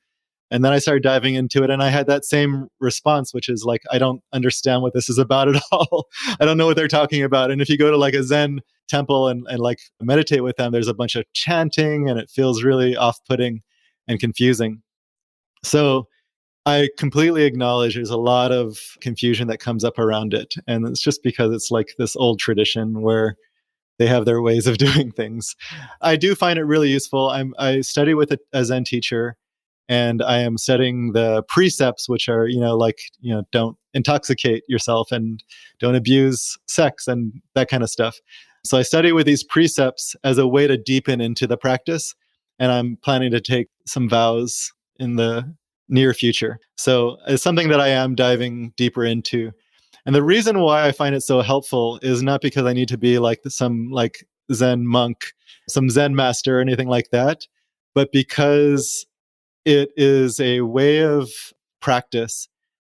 And then I started diving into it and I had that same response, which is like, I don't understand what this is about at all. I don't know what they're talking about. And if you go to like a Zen temple and like meditate with them, there's a bunch of chanting and it feels really off-putting and confusing. So I completely acknowledge there's a lot of confusion that comes up around it. And it's just because it's like this old tradition where they have their ways of doing things. I do find it really useful. I study with a Zen teacher and I am studying the precepts, which are, don't intoxicate yourself and don't abuse sex and that kind of stuff. So I study with these precepts as a way to deepen into the practice. And I'm planning to take some vows in the near future. So it's something that I am diving deeper into. And the reason why I find it so helpful is not because I need to be like some like Zen monk, some Zen master or anything like that, but because it is a way of practice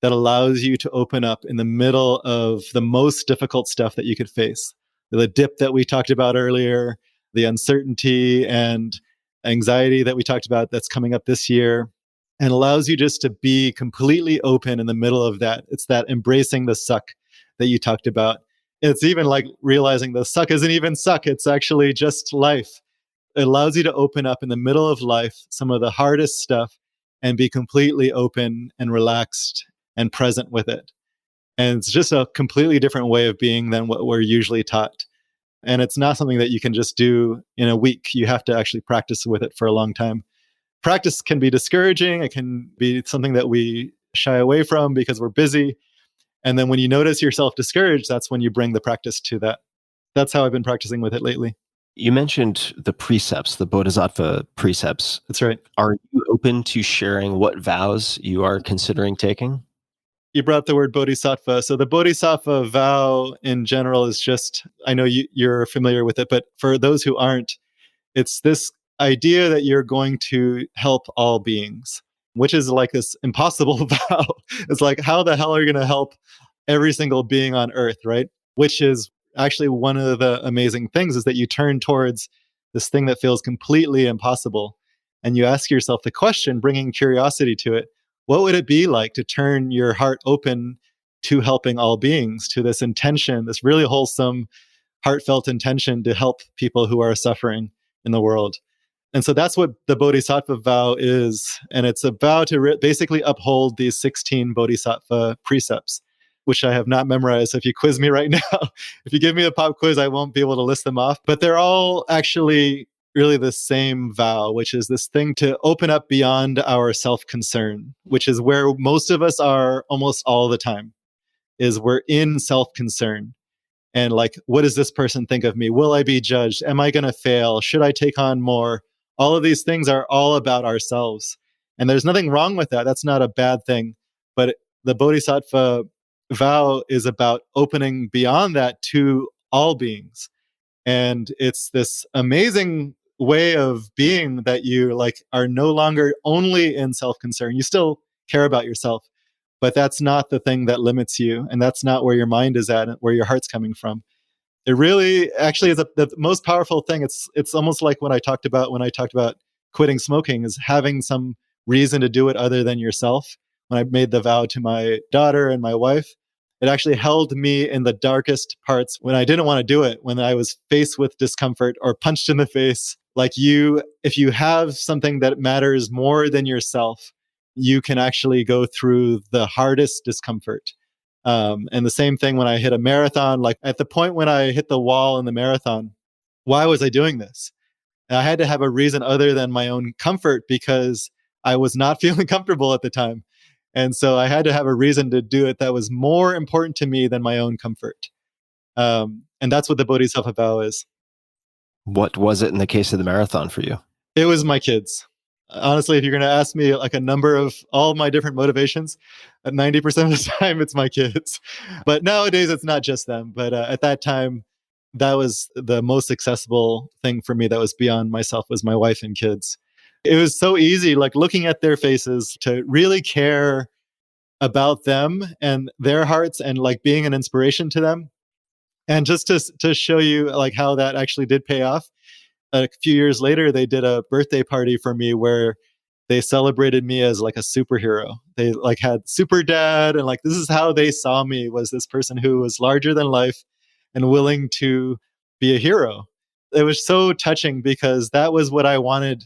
that allows you to open up in the middle of the most difficult stuff that you could face. The dip that we talked about earlier, the uncertainty and anxiety that we talked about that's coming up this year, and allows you just to be completely open in the middle of that. It's that embracing the suck that you talked about. It's even like realizing the suck isn't even suck. It's actually just life. It allows you to open up in the middle of life, some of the hardest stuff, and be completely open and relaxed and present with it. And it's just a completely different way of being than what we're usually taught. And it's not something that you can just do in a week. You have to actually practice with it for a long time. Practice can be discouraging. It can be something that we shy away from because we're busy. And then when you notice yourself discouraged, that's when you bring the practice to that. That's how I've been practicing with it lately. You mentioned the precepts, the Bodhisattva precepts. That's right. Are you open to sharing what vows you are considering taking? you brought the word bodhisattva. So the bodhisattva vow in general is just, I know you're familiar with it, but for those who aren't, it's this idea that you're going to help all beings, which is like this impossible vow. It's like, how the hell are you going to help every single being on earth, right? Which is actually one of the amazing things, is that you turn towards this thing that feels completely impossible. And you ask yourself the question, bringing curiosity to it, what would it be like to turn your heart open to helping all beings, to this intention, this really wholesome, heartfelt intention to help people who are suffering in the world? And so that's what the Bodhisattva vow is. And it's a vow to basically uphold these 16 Bodhisattva precepts, which I have not memorized. So if you quiz me right now, if you give me a pop quiz, I won't be able to list them off. But they're all actually really the same vow, which is this thing to open up beyond our self-concern, which is where most of us are almost all the time, is we're in self-concern. And like, what does this person think of me? Will I be judged? Am I going to fail? Should I take on more? All of these things are all about ourselves. And there's nothing wrong with that. That's not a bad thing. But the Bodhisattva vow is about opening beyond that to all beings. And it's this amazing way of being that you like are no longer only in self-concern. You still care about yourself, but that's not the thing that limits you. And that's not where your mind is at, where your heart's coming from. It really actually is the most powerful thing. It's almost like when I talked about quitting smoking, is having some reason to do it other than yourself. When I made the vow to my daughter and my wife, it actually held me in the darkest parts when I didn't want to do it, when I was faced with discomfort or punched in the face. Like if you have something that matters more than yourself, you can actually go through the hardest discomfort. And the same thing when I hit a marathon, like at the point when I hit the wall in the marathon, why was I doing this? And I had to have a reason other than my own comfort, because I was not feeling comfortable at the time. And so I had to have a reason to do it that was more important to me than my own comfort. And that's what the Bodhisattva vow is. What was it in the case of the marathon for you? It was my kids. Honestly, if you're going to ask me like a number of all my different motivations, 90% of the time it's my kids. But nowadays it's not just them. But at that time, that was the most accessible thing for me that was beyond myself, was my wife and kids. It was so easy, like looking at their faces, to really care about them and their hearts, and like being an inspiration to them. And just to show you like how that actually did pay off, a few years later, they did a birthday party for me where they celebrated me as like a superhero. They like had super dad, and like this is how they saw me, was this person who was larger than life and willing to be a hero. It was so touching, because that was what I wanted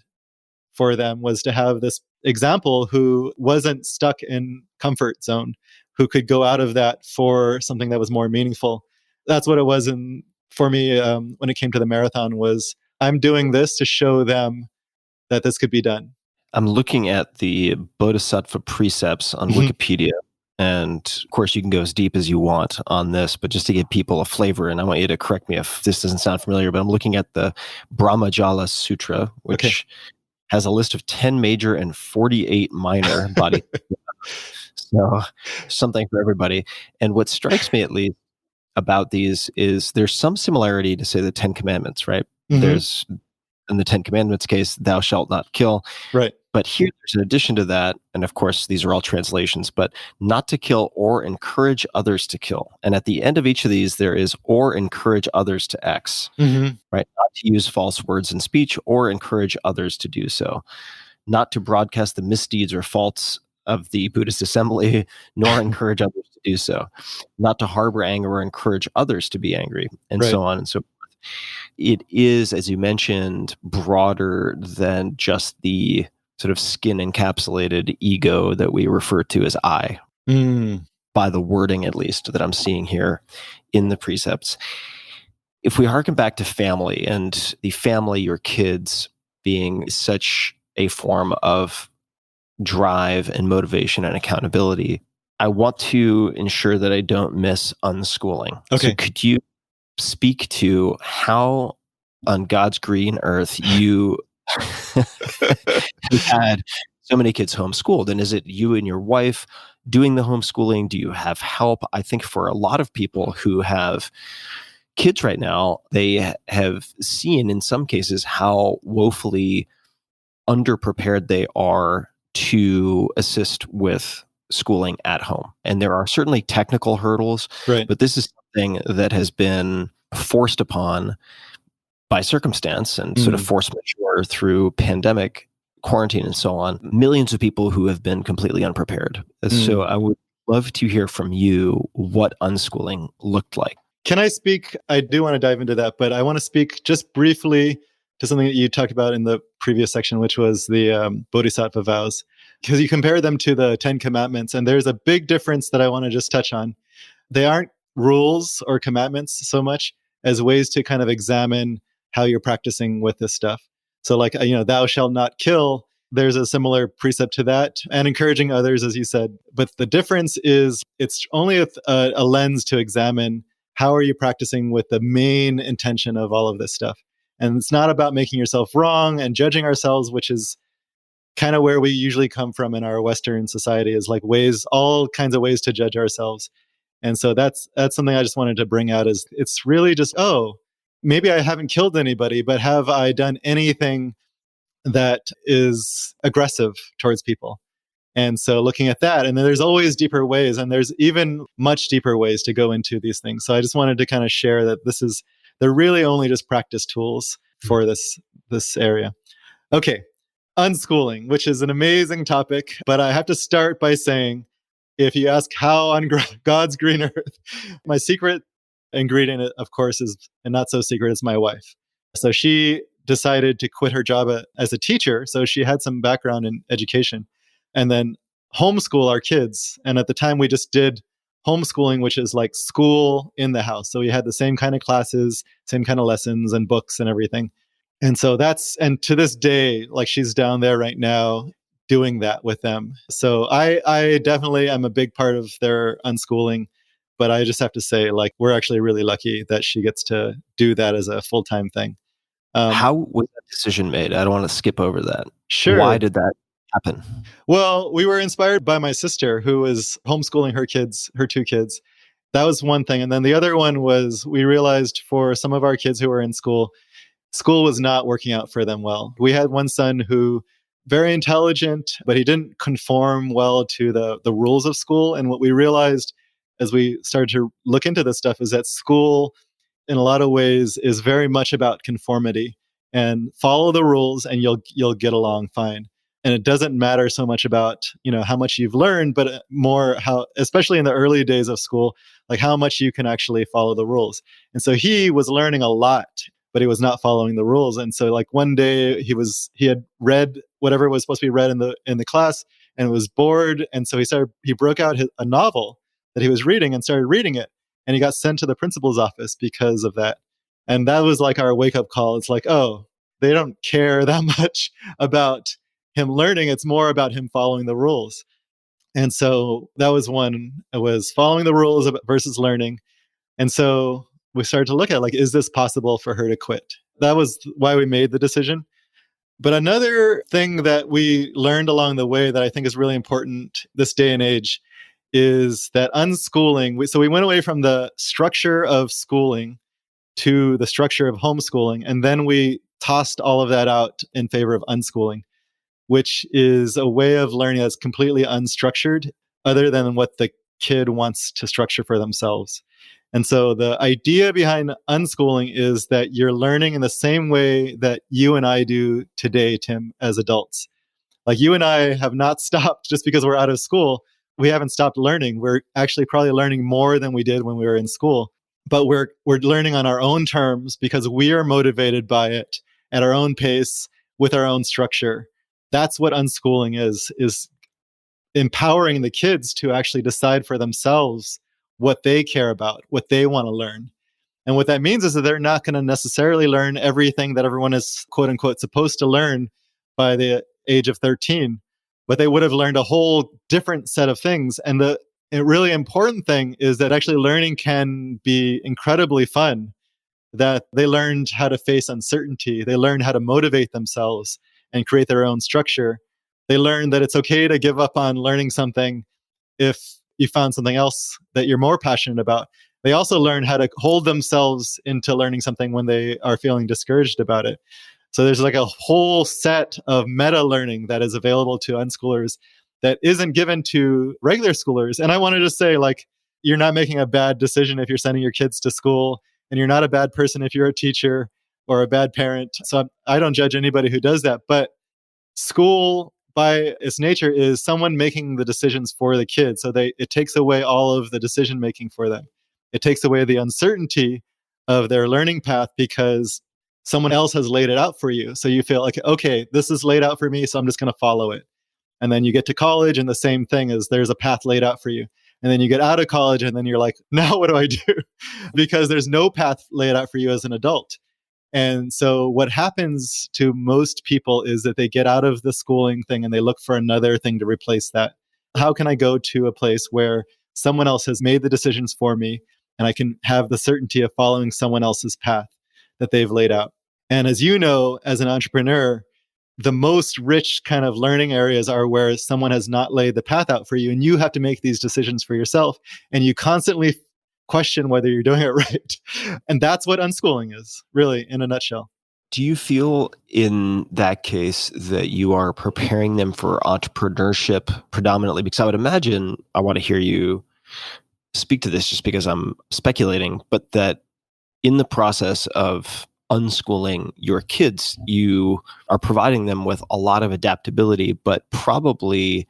for them, was to have this example who wasn't stuck in comfort zone, who could go out of that for something that was more meaningful. That's what it was for me when it came to the marathon, was I'm doing this to show them that this could be done. I'm looking at the Bodhisattva precepts on Wikipedia. And of course, you can go as deep as you want on this, but just to give people a flavor, and I want you to correct me if this doesn't sound familiar, but I'm looking at the Brahmajala Sutra, which has a list of 10 major and 48 minor body. So something for everybody. And what strikes me, at least, about these is there's some similarity to, say, the 10 Commandments, right? There's, in the 10 Commandments case, thou shalt not kill. Right. But here, there's an addition to that, and of course, these are all translations, but not to kill or encourage others to kill. And at the end of each of these, there is or encourage others to X, right? Not to use false words in speech or encourage others to do so. Not to broadcast the misdeeds or faults of the Buddhist assembly, nor encourage others to do so. Not to harbor anger or encourage others to be angry, and so on and so forth. It is, as you mentioned, broader than just the sort of skin encapsulated ego that we refer to as I, by the wording, at least, that I'm seeing here in the precepts. If we harken back to family, and the family, your kids, being such a form of drive and motivation and accountability, I want to ensure that I don't miss unschooling. Okay. So could you speak to how on God's green earth you had so many kids homeschooled? And is it you and your wife? doing the homeschooling? Do you have help? I think for a lot of people who have kids right now, they have seen in some cases how woefully underprepared they are to assist with schooling at home. And there are certainly technical hurdles, Right. but this is something that has been forced upon by circumstance and sort of force majeure through pandemic, quarantine, and so on. Millions of people who have been completely unprepared. So I would love to hear from you what unschooling looked like. Can I speak? I do want to dive into that, but I want to speak just briefly to something that you talked about in the previous section, which was the Bodhisattva vows, because you compare them to the 10 Commandments, and there's a big difference that I want to just touch on. They aren't rules or commandments so much as ways to kind of examine how you're practicing with this stuff. So like, thou shalt not kill. There's a similar precept to that, and encouraging others, as you said. But the difference is it's only a lens to examine how are you practicing with the main intention of all of this stuff. And it's not about making yourself wrong and judging ourselves, which is kind of where we usually come from in our Western society, is like all kinds of ways to judge ourselves. And so that's something I just wanted to bring out, is it's really just, maybe I haven't killed anybody, but have I done anything that is aggressive towards people? And so looking at that, and then there's always deeper ways, and there's even much deeper ways to go into these things. So I just wanted to kind of share that they're really only just practice tools for this area. Okay, unschooling, which is an amazing topic, but I have to start by saying, if you ask how on God's green earth, my secret ingredient, of course, is, and not so secret, is my wife. So she decided to quit her job as a teacher. So she had some background in education, and then homeschool our kids. And at the time, we just did homeschooling, which is like school in the house. So we had the same kind of classes, same kind of lessons and books and everything. And so and to this day, like, she's down there right now doing that with them. So I definitely am a big part of their unschooling, but I just have to say, like, we're actually really lucky that she gets to do that as a full-time thing. How was that decision made? I don't want to skip over that. Sure. Why did that happen? Well, we were inspired by my sister, who was homeschooling her 2 kids. That was one thing. And then the other one was, we realized for some of our kids who were in school was not working out for them well. We had one son who, very intelligent, but he didn't conform well to the rules of school. And what we realized as we started to look into this stuff is that school, in a lot of ways, is very much about conformity, and follow the rules and you'll get along fine. And it doesn't matter so much about, how much you've learned, but more how, especially in the early days of school, like how much you can actually follow the rules. And so he was learning a lot, but he was not following the rules. And so, like, one day he had read whatever was supposed to be read in the class, and was bored. And so he broke out a novel that he was reading and started reading it. And he got sent to the principal's office because of that. And that was like our wake up call. It's like, oh, they don't care that much about him learning. It's more about him following the rules. And so that was one. It was following the rules versus learning. And so we started to look at, like, is this possible for her to quit? That was why we made the decision. But another thing that we learned along the way that I think is really important this day and age is that unschooling, so we went away from the structure of schooling to the structure of homeschooling, and then we tossed all of that out in favor of unschooling, which is a way of learning that's completely unstructured, other than what the kid wants to structure for themselves. And so the idea behind unschooling is that you're learning in the same way that you and I do today, Tim, as adults. Like, you and I have not stopped just because we're out of school. We haven't stopped learning. We're actually probably learning more than we did when we were in school. But we're learning on our own terms because we are motivated by it at our own pace with our own structure. That's what unschooling is empowering the kids to actually decide for themselves what they care about, what they want to learn. And what that means is that they're not going to necessarily learn everything that everyone is, quote unquote, supposed to learn by the age of 13, but they would have learned a whole different set of things. And the really important thing is that actually learning can be incredibly fun, that they learned how to face uncertainty. They learned how to motivate themselves and create their own structure. They learned that it's okay to give up on learning something if you found something else that you're more passionate about. They also learn how to hold themselves into learning something when they are feeling discouraged about it. So there's like a whole set of meta learning that is available to unschoolers that isn't given to regular schoolers. And I wanted to say, like, you're not making a bad decision if you're sending your kids to school, and you're not a bad person if you're a teacher or a bad parent. So I don't judge anybody who does that. But school, by its nature, is someone making the decisions for the kids. So it takes away all of the decision making for them. It takes away the uncertainty of their learning path because someone else has laid it out for you. So you feel like, okay, this is laid out for me, so I'm just going to follow it. And then you get to college, and the same thing is there's a path laid out for you. And then you get out of college, and then you're like, now what do I do? Because there's no path laid out for you as an adult. And so what happens to most people is that they get out of the schooling thing and they look for another thing to replace that. How can I go to a place where someone else has made the decisions for me and I can have the certainty of following someone else's path that they've laid out? And as you know, as an entrepreneur, the most rich kind of learning areas are where someone has not laid the path out for you, and you have to make these decisions for yourself, and you constantly question whether you're doing it right. And that's what unschooling is, really, in a nutshell. Do you feel in that case that you are preparing them for entrepreneurship predominantly? Because I would imagine, I want to hear you speak to this just because I'm speculating, but that in the process of unschooling your kids, you are providing them with a lot of adaptability, but probably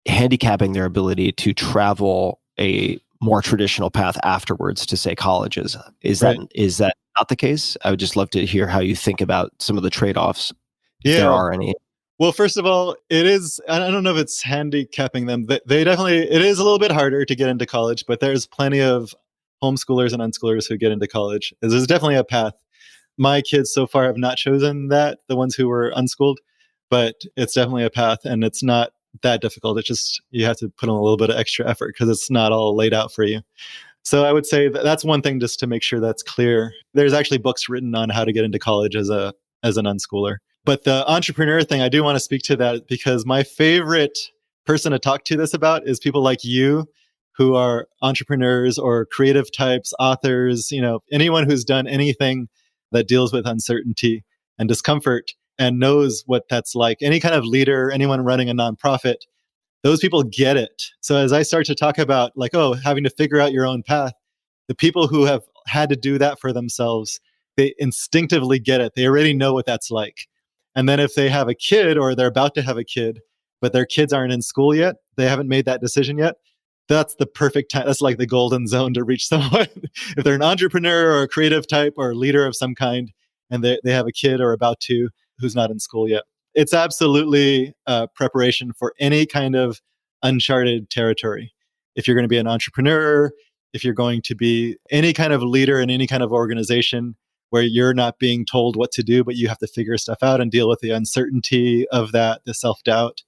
handicapping their ability to travel a more traditional path afterwards to, say, colleges. Is Right. that not the case? I would just love to hear how you think about some of the trade-offs, if Yeah. there are any. Well, first of all, it is, I don't know if it's handicapping them. They definitely, it is a little bit harder to get into college, but there's plenty of homeschoolers and unschoolers who get into college. There's definitely a path. My kids so far have not chosen that, the ones who were unschooled, but it's definitely a path, and it's not that difficult. It's just, you have to put in a little bit of extra effort because it's not all laid out for you. So I would say that's one thing, just to make sure that's clear. There's actually books written on how to get into college as an unschooler. But the entrepreneur thing, I do want to speak to that because my favorite person to talk to this about is people like you who are entrepreneurs or creative types, authors, anyone who's done anything that deals with uncertainty and discomfort and knows what that's like. Any kind of leader, anyone running a nonprofit, those people get it. So as I start to talk about having to figure out your own path, the people who have had to do that for themselves, they instinctively get it. They already know what that's like. And then if they have a kid or they're about to have a kid, but their kids aren't in school yet, they haven't made that decision yet, that's the perfect time. That's like the golden zone to reach someone. If they're an entrepreneur or a creative type or a leader of some kind, and they have a kid or about to who's not in school yet, it's absolutely preparation for any kind of uncharted territory. If you're going to be an entrepreneur, if you're going to be any kind of leader in any kind of organization where you're not being told what to do, but you have to figure stuff out and deal with the uncertainty of that, the self-doubt.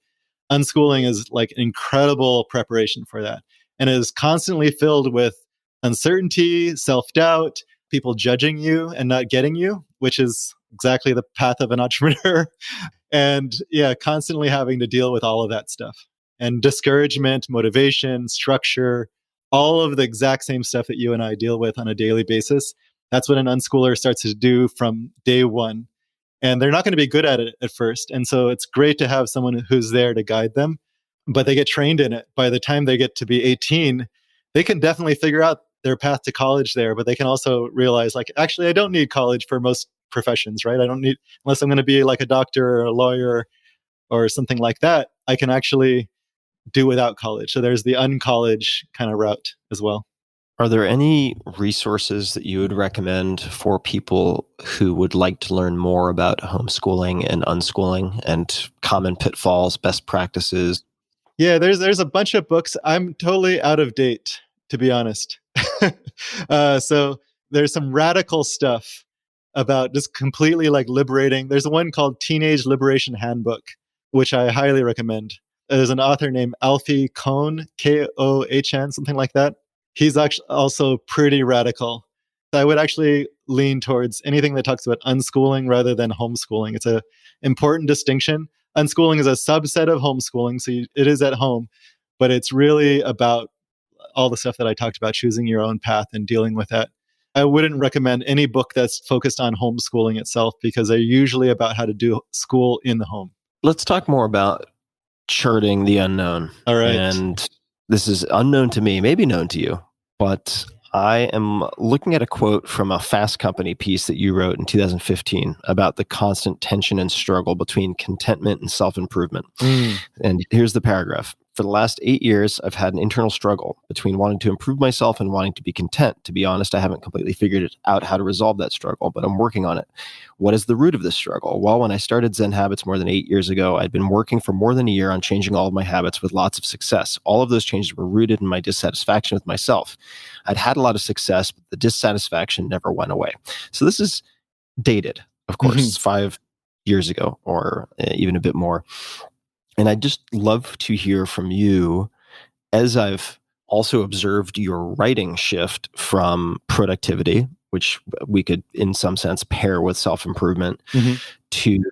Unschooling is like incredible preparation for that, and is constantly filled with uncertainty, self-doubt, people judging you and not getting you, which is exactly the path of an entrepreneur. And constantly having to deal with all of that stuff, and discouragement, motivation, structure, all of the exact same stuff that you and I deal with on a daily basis. That's what an unschooler starts to do from day one. And they're not going to be good at it at first. And so it's great to have someone who's there to guide them, but they get trained in it. By the time they get to be 18, they can definitely figure out their path to college there, but they can also realize, actually, I don't need college for most professions, right? I don't need, unless I'm going to be like a doctor or a lawyer or something like that, I can actually do without college. So there's the uncollege kind of route as well. Are there any resources that you would recommend for people who would like to learn more about homeschooling and unschooling and common pitfalls, best practices? Yeah, there's a bunch of books. I'm totally out of date, to be honest. So there's some radical stuff about just completely liberating. There's one called Teenage Liberation Handbook, which I highly recommend. There's an author named Alfie Kohn, Kohn, something like that. He's actually also pretty radical. I would actually lean towards anything that talks about unschooling rather than homeschooling. It's an important distinction. Unschooling is a subset of homeschooling, so it is at home. but it's really about all the stuff that I talked about, choosing your own path and dealing with that. I wouldn't recommend any book that's focused on homeschooling itself because they're usually about how to do school in the home. Let's talk more about charting the unknown. All right. And this is unknown to me, maybe known to you, but I am looking at a quote from a Fast Company piece that you wrote in 2015 about the constant tension and struggle between contentment and self-improvement. And here's the paragraph. For the last 8 years, I've had an internal struggle between wanting to improve myself and wanting to be content. To be honest, I haven't completely figured out how to resolve that struggle, but I'm working on it. What is the root of this struggle? Well, when I started Zen Habits more than 8 years ago, I'd been working for more than a year on changing all of my habits with lots of success. All of those changes were rooted in my dissatisfaction with myself. I'd had a lot of success, but the dissatisfaction never went away. So this is dated, of course. It's 5 years ago or even a bit more. And I'd just love to hear from you, as I've also observed your writing shift from productivity, which we could in some sense pair with self-improvement, to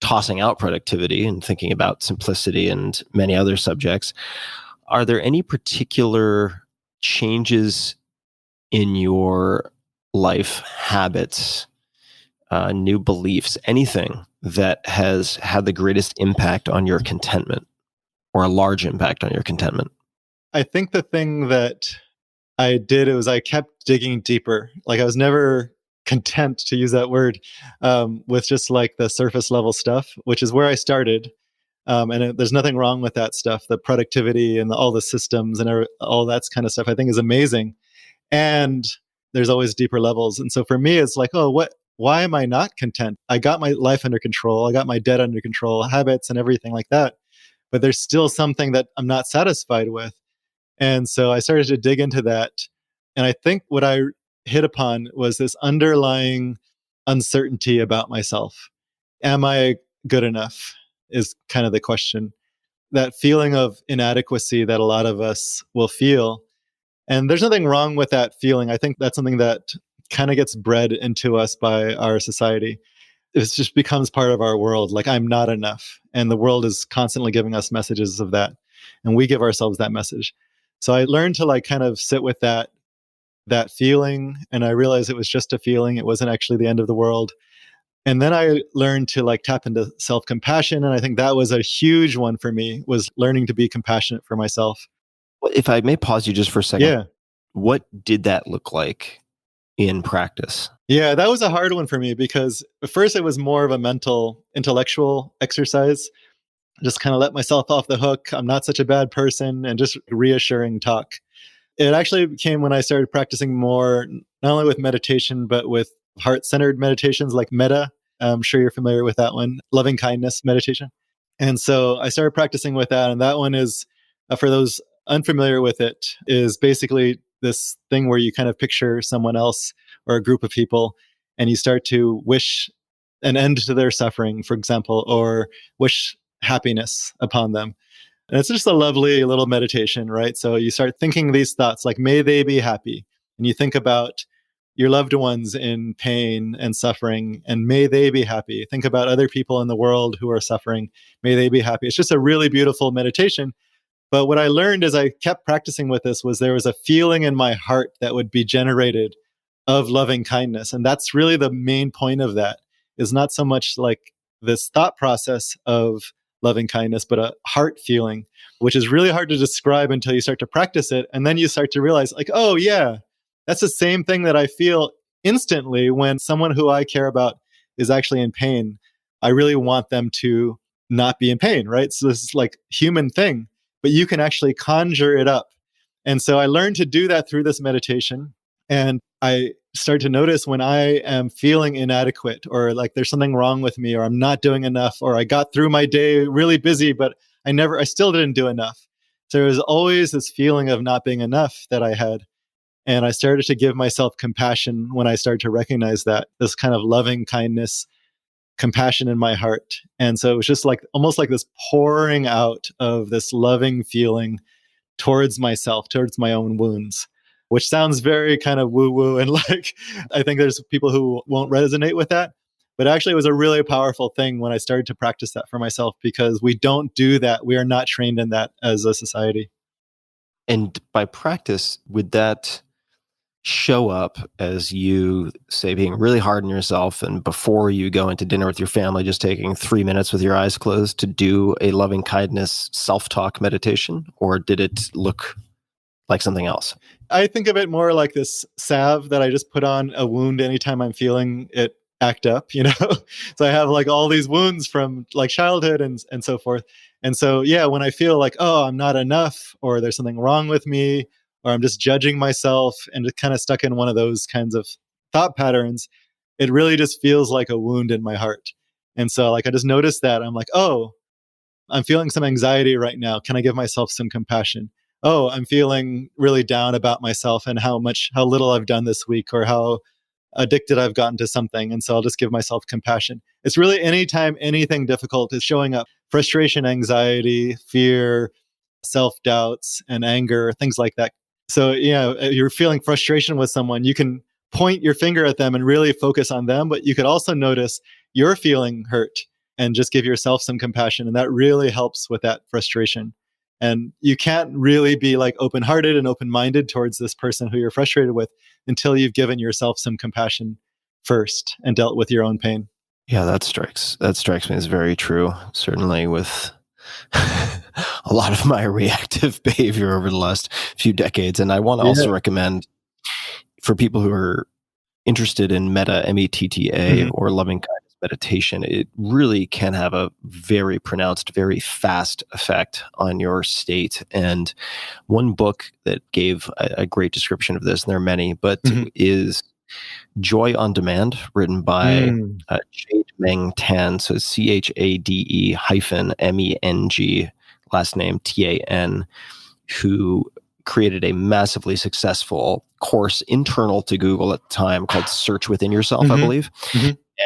tossing out productivity and thinking about simplicity and many other subjects. Are there any particular changes in your life, habits, new beliefs, anything that has had the greatest impact on your contentment or a large impact on your contentment? I think the thing that I did was I kept digging deeper. Like I was never content, to use that word, with just like the surface level stuff, which is where I started. There's nothing wrong with that stuff. The productivity and all the systems and all that kind of stuff I think is amazing. And there's always deeper levels. And so for me, it's like, why am I not content? I got my life under control. I got my debt under control, habits and everything like that. But there's still something that I'm not satisfied with. And so I started to dig into that. And I think what I hit upon was this underlying uncertainty about myself. Am I good enough is kind of the question. That feeling of inadequacy that a lot of us will feel. And there's nothing wrong with that feeling. I think that's something that kind of gets bred into us by our society. It just becomes part of our world. Like, I'm not enough. And the world is constantly giving us messages of that. And we give ourselves that message. So I learned to like kind of sit with that feeling. And I realized it was just a feeling. It wasn't actually the end of the world. And then I learned to like tap into self-compassion. And I think that was a huge one for me, was learning to be compassionate for myself. If I may pause you just for a second. Yeah. What did that look like in practice? Yeah, that was a hard one for me because at first it was more of a mental, intellectual exercise. Just kind of let myself off the hook. I'm not such a bad person, and just reassuring talk. It actually came when I started practicing more, not only with meditation, but with heart-centered meditations like metta. I'm sure you're familiar with that one, loving kindness meditation. And so I started practicing with that. And that one is, for those unfamiliar with it, is basically this thing where you kind of picture someone else or a group of people, and you start to wish an end to their suffering, for example, or wish happiness upon them. And it's just a lovely little meditation, right? So you start thinking these thoughts like, may they be happy. And you think about your loved ones in pain and suffering, and may they be happy. Think about other people in the world who are suffering. May they be happy. It's just a really beautiful meditation. But what I learned as I kept practicing with this was there was a feeling in my heart that would be generated of loving kindness. And that's really the main point of that, is not so much like this thought process of loving kindness, but a heart feeling, which is really hard to describe until you start to practice it. And then you start to realize like, oh yeah, that's the same thing that I feel instantly when someone who I care about is actually in pain. I really want them to not be in pain, right? So this is like human thing, but you can actually conjure it up. And so I learned to do that through this meditation. And I start to notice when I am feeling inadequate, or like there's something wrong with me, or I'm not doing enough, or I got through my day really busy, but I still didn't do enough. So there was always this feeling of not being enough that I had. And I started to give myself compassion when I started to recognize that, this kind of loving kindness, compassion in my heart. And so it was just like almost like this pouring out of this loving feeling towards myself, towards my own wounds, which sounds very kind of woo-woo. And like, I think there's people who won't resonate with that. But actually, it was a really powerful thing when I started to practice that for myself, because we don't do that. We are not trained in that as a society. And by practice, would that show up as you, say, being really hard on yourself and before you go into dinner with your family, just taking 3 minutes with your eyes closed to do a loving kindness self-talk meditation? Or did it look like something else? I think of it more like this salve that I just put on a wound anytime I'm feeling it act up, you know? So I have like all these wounds from like childhood and so forth. And so, yeah, when I feel like, oh, I'm not enough, or there's something wrong with me, or I'm just judging myself and just kind of stuck in one of those kinds of thought patterns, it really just feels like a wound in my heart. And so, like, I just noticed that. I'm like, oh, I'm feeling some anxiety right now. Can I give myself some compassion? Oh, I'm feeling really down about myself and how little I've done this week, or how addicted I've gotten to something. And so I'll just give myself compassion. It's really anytime anything difficult is showing up: frustration, anxiety, fear, self doubts, and anger, things like that. So, you're feeling frustration with someone, you can point your finger at them and really focus on them, but you could also notice you're feeling hurt and just give yourself some compassion. And that really helps with that frustration. And you can't really be like open hearted and open minded towards this person who you're frustrated with until you've given yourself some compassion first and dealt with your own pain. Yeah, that strikes me as very true. Certainly with a lot of my reactive behavior over the last few decades. And I want to also recommend for people who are interested in META, METTA, or loving kindness meditation, it really can have a very pronounced, very fast effect on your state. And one book that gave a great description of this, and there are many, but is Joy on Demand, written by Jade Meng Tan. So CHADE-MENG, last name TAN, who created a massively successful course internal to Google at the time called Search Within Yourself, I believe.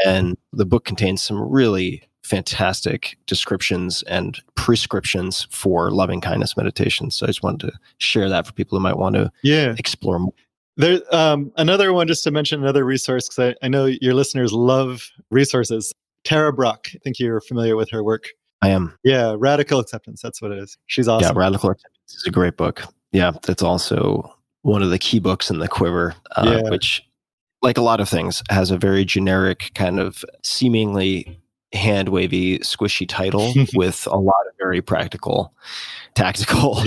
And the book contains some really fantastic descriptions and prescriptions for loving kindness meditation. So I just wanted to share that for people who might want to explore more. There, another one, just to mention another resource, because I know your listeners love resources. Tara Brach, I think you're familiar with her work. I am. Yeah, Radical Acceptance, that's what it is. She's awesome. Yeah, Radical Acceptance is a great book. Yeah, that's also one of the key books in the quiver, which, like a lot of things, has a very generic kind of seemingly hand-wavy, squishy title with a lot of very practical, tactical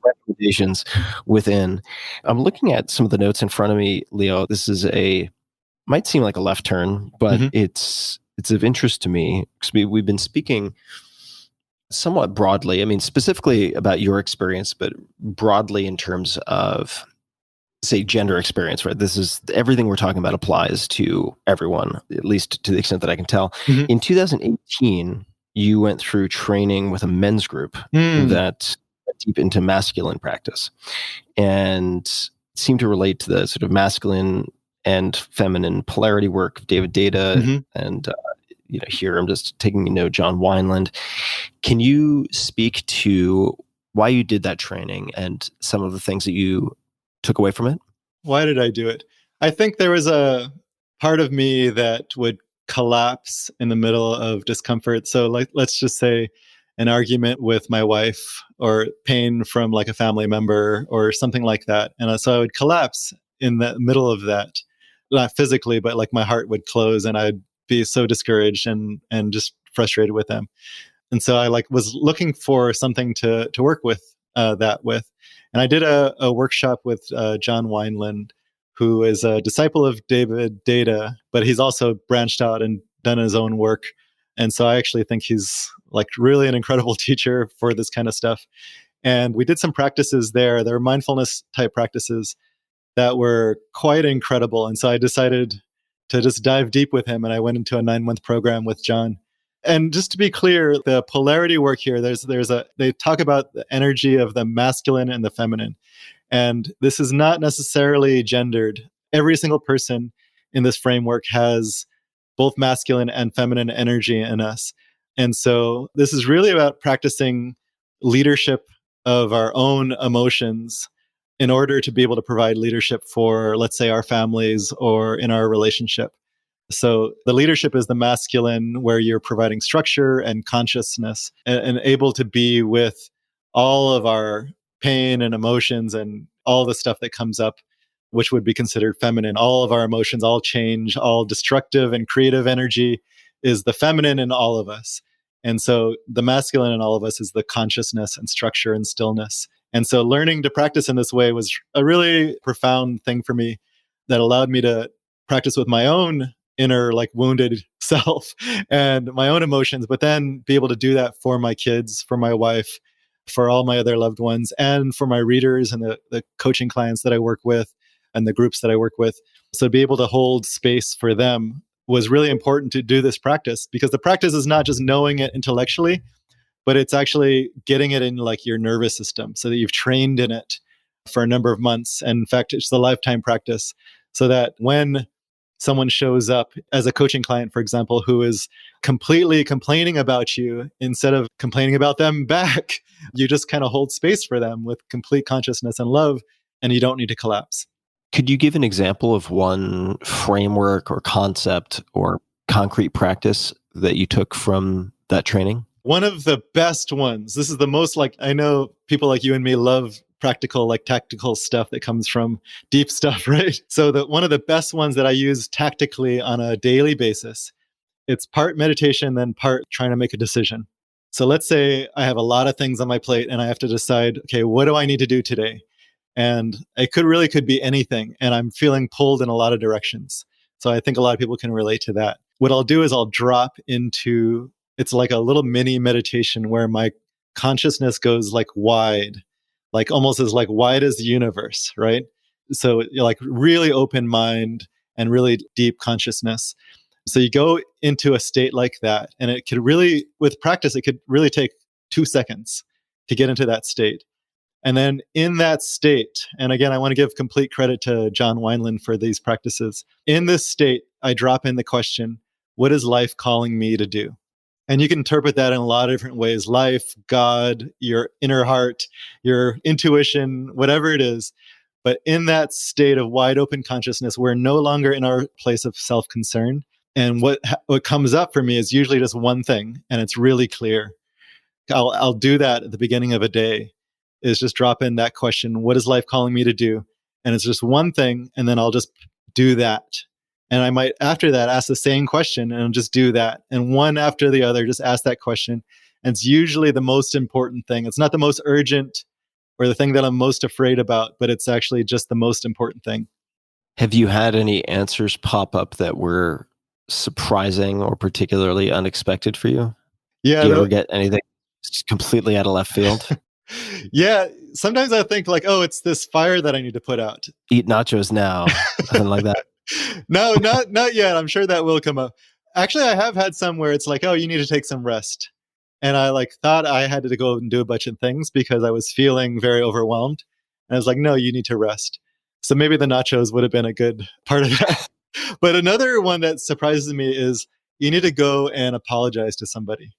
recommendations within. I'm looking at some of the notes in front of me, Leo. This is might seem like a left turn, but it's of interest to me because we've been speaking somewhat broadly. I mean, specifically about your experience, but broadly in terms of, say, gender experience, right? This is everything we're talking about applies to everyone, at least to the extent that I can tell. In 2018, you went through training with a men's group that went deep into masculine practice and seemed to relate to the sort of masculine and feminine polarity work of David Data. And, here I'm just taking John Wineland. Can you speak to why you did that training and some of the things that you took away from it? Why did I do it? I think there was a part of me that would collapse in the middle of discomfort. So let's just say an argument with my wife, or pain from like a family member or something like that. And so I would collapse in the middle of that, not physically, but like my heart would close and I'd be so discouraged and just frustrated with them. And so I was looking for something to work with that with. And I did a workshop with John Wineland, who is a disciple of David Data, but he's also branched out and done his own work. And so I actually think he's like really an incredible teacher for this kind of stuff. And we did some practices there. There were mindfulness type practices that were quite incredible. And so I decided to just dive deep with him. And I went into a 9-month program with John. And just to be clear, the polarity work here, they talk about the energy of the masculine and the feminine. And this is not necessarily gendered. Every single person in this framework has both masculine and feminine energy in us. And so this is really about practicing leadership of our own emotions in order to be able to provide leadership for, let's say, our families or in our relationship. So the leadership is the masculine, where you're providing structure and consciousness and able to be with all of our pain and emotions and all the stuff that comes up, which would be considered feminine. All of our emotions, all change, all destructive and creative energy is the feminine in all of us. And so the masculine in all of us is the consciousness and structure and stillness. And so learning to practice in this way was a really profound thing for me that allowed me to practice with my own inner, like, wounded self and my own emotions, but then be able to do that for my kids, for my wife, for all my other loved ones, and for my readers and the coaching clients that I work with and the groups that I work with. So to be able to hold space for them was really important to do this practice, because the practice is not just knowing it intellectually, but it's actually getting it in, like, your nervous system so that you've trained in it for a number of months. And in fact, it's the lifetime practice, so that when someone shows up as a coaching client, for example, who is completely complaining about you, instead of complaining about them back, you just kind of hold space for them with complete consciousness and love, and you don't need to collapse. Could you give an example of one framework or concept or concrete practice that you took from that training? One of the best ones, this is the most, like, I know people like you and me love practical, like, tactical stuff that comes from deep stuff, right? So one of the best ones that I use tactically on a daily basis, it's part meditation, then part trying to make a decision. So let's say I have a lot of things on my plate and I have to decide, okay, what do I need to do today? And it could be anything. And I'm feeling pulled in a lot of directions. So I think a lot of people can relate to that. What I'll do is I'll drop into, it's like a little mini meditation where my consciousness goes, like, wide, like almost as, like, wide as the universe, right? So you're, like, really open mind and really deep consciousness. So you go into a state like that, and it could really, with practice, it could really take 2 seconds to get into that state. And then in that state, and again, I want to give complete credit to John Wineland for these practices. In this state, I drop in the question, what is life calling me to do? And you can interpret that in a lot of different ways: life, God, your inner heart, your intuition, whatever it is. But in that state of wide open consciousness, we're no longer in our place of self-concern. And what comes up for me is usually just one thing, and it's really clear. I'll do that at the beginning of a day, is just drop in that question, what is life calling me to do? And it's just one thing, and then I'll just do that. And I might, after that, ask the same question and just do that. And one after the other, just ask that question. And it's usually the most important thing. It's not the most urgent or the thing that I'm most afraid about, but it's actually just the most important thing. Have you had any answers pop up that were surprising or particularly unexpected for you? Yeah. Do you ever get anything completely out of left field? Yeah. Sometimes I think, like, oh, it's this fire that I need to put out. Eat nachos now. Something like that. No, not yet. I'm sure that will come up. Actually, I have had some where it's like, oh, you need to take some rest. And I, like, thought I had to go and do a bunch of things because I was feeling very overwhelmed. And I was like, no, you need to rest. So maybe the nachos would have been a good part of that. But another one that surprises me is you need to go and apologize to somebody.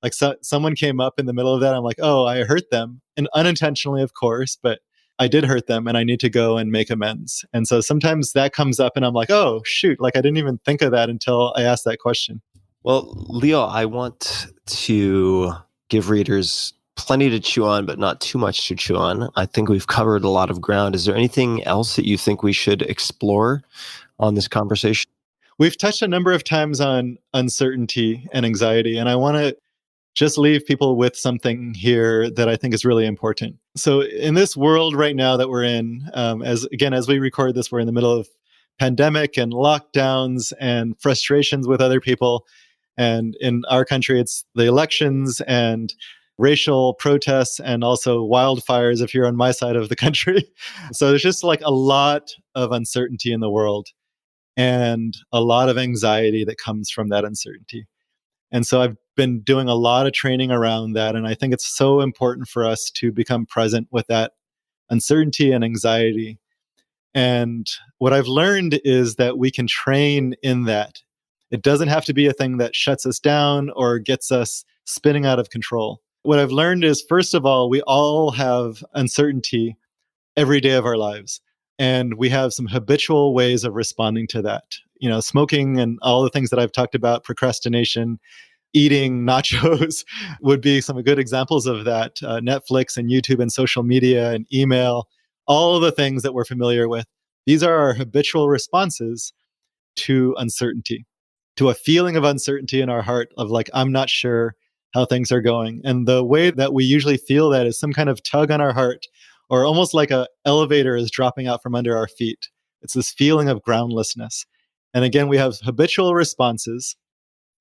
Like, someone came up in the middle of that. I'm like, oh, I hurt them. And unintentionally, of course, but I did hurt them and I need to go and make amends. And so sometimes that comes up and I'm like, oh, shoot, like, I didn't even think of that until I asked that question. Well, Leo, I want to give readers plenty to chew on, but not too much to chew on. I think we've covered a lot of ground. Is there anything else that you think we should explore on this conversation? We've touched a number of times on uncertainty and anxiety, and I want to just leave people with something here that I think is really important. So in this world right now that we're in, as we record this, we're in the middle of pandemic and lockdowns and frustrations with other people. And in our country, it's the elections and racial protests and also wildfires if you're on my side of the country. So there's just, like, a lot of uncertainty in the world and a lot of anxiety that comes from that uncertainty. And so I've been doing a lot of training around that. And I think it's so important for us to become present with that uncertainty and anxiety. And what I've learned is that we can train in that. It doesn't have to be a thing that shuts us down or gets us spinning out of control. What I've learned is, first of all, we all have uncertainty every day of our lives. And we have some habitual ways of responding to that. Smoking and all the things that I've talked about, procrastination, eating nachos would be some good examples of that. Netflix and YouTube and social media and email, all of the things that we're familiar with. These are our habitual responses to uncertainty, to a feeling of uncertainty in our heart of like, I'm not sure how things are going. And the way that we usually feel that is some kind of tug on our heart, or almost like an elevator is dropping out from under our feet. It's this feeling of groundlessness. And again, we have habitual responses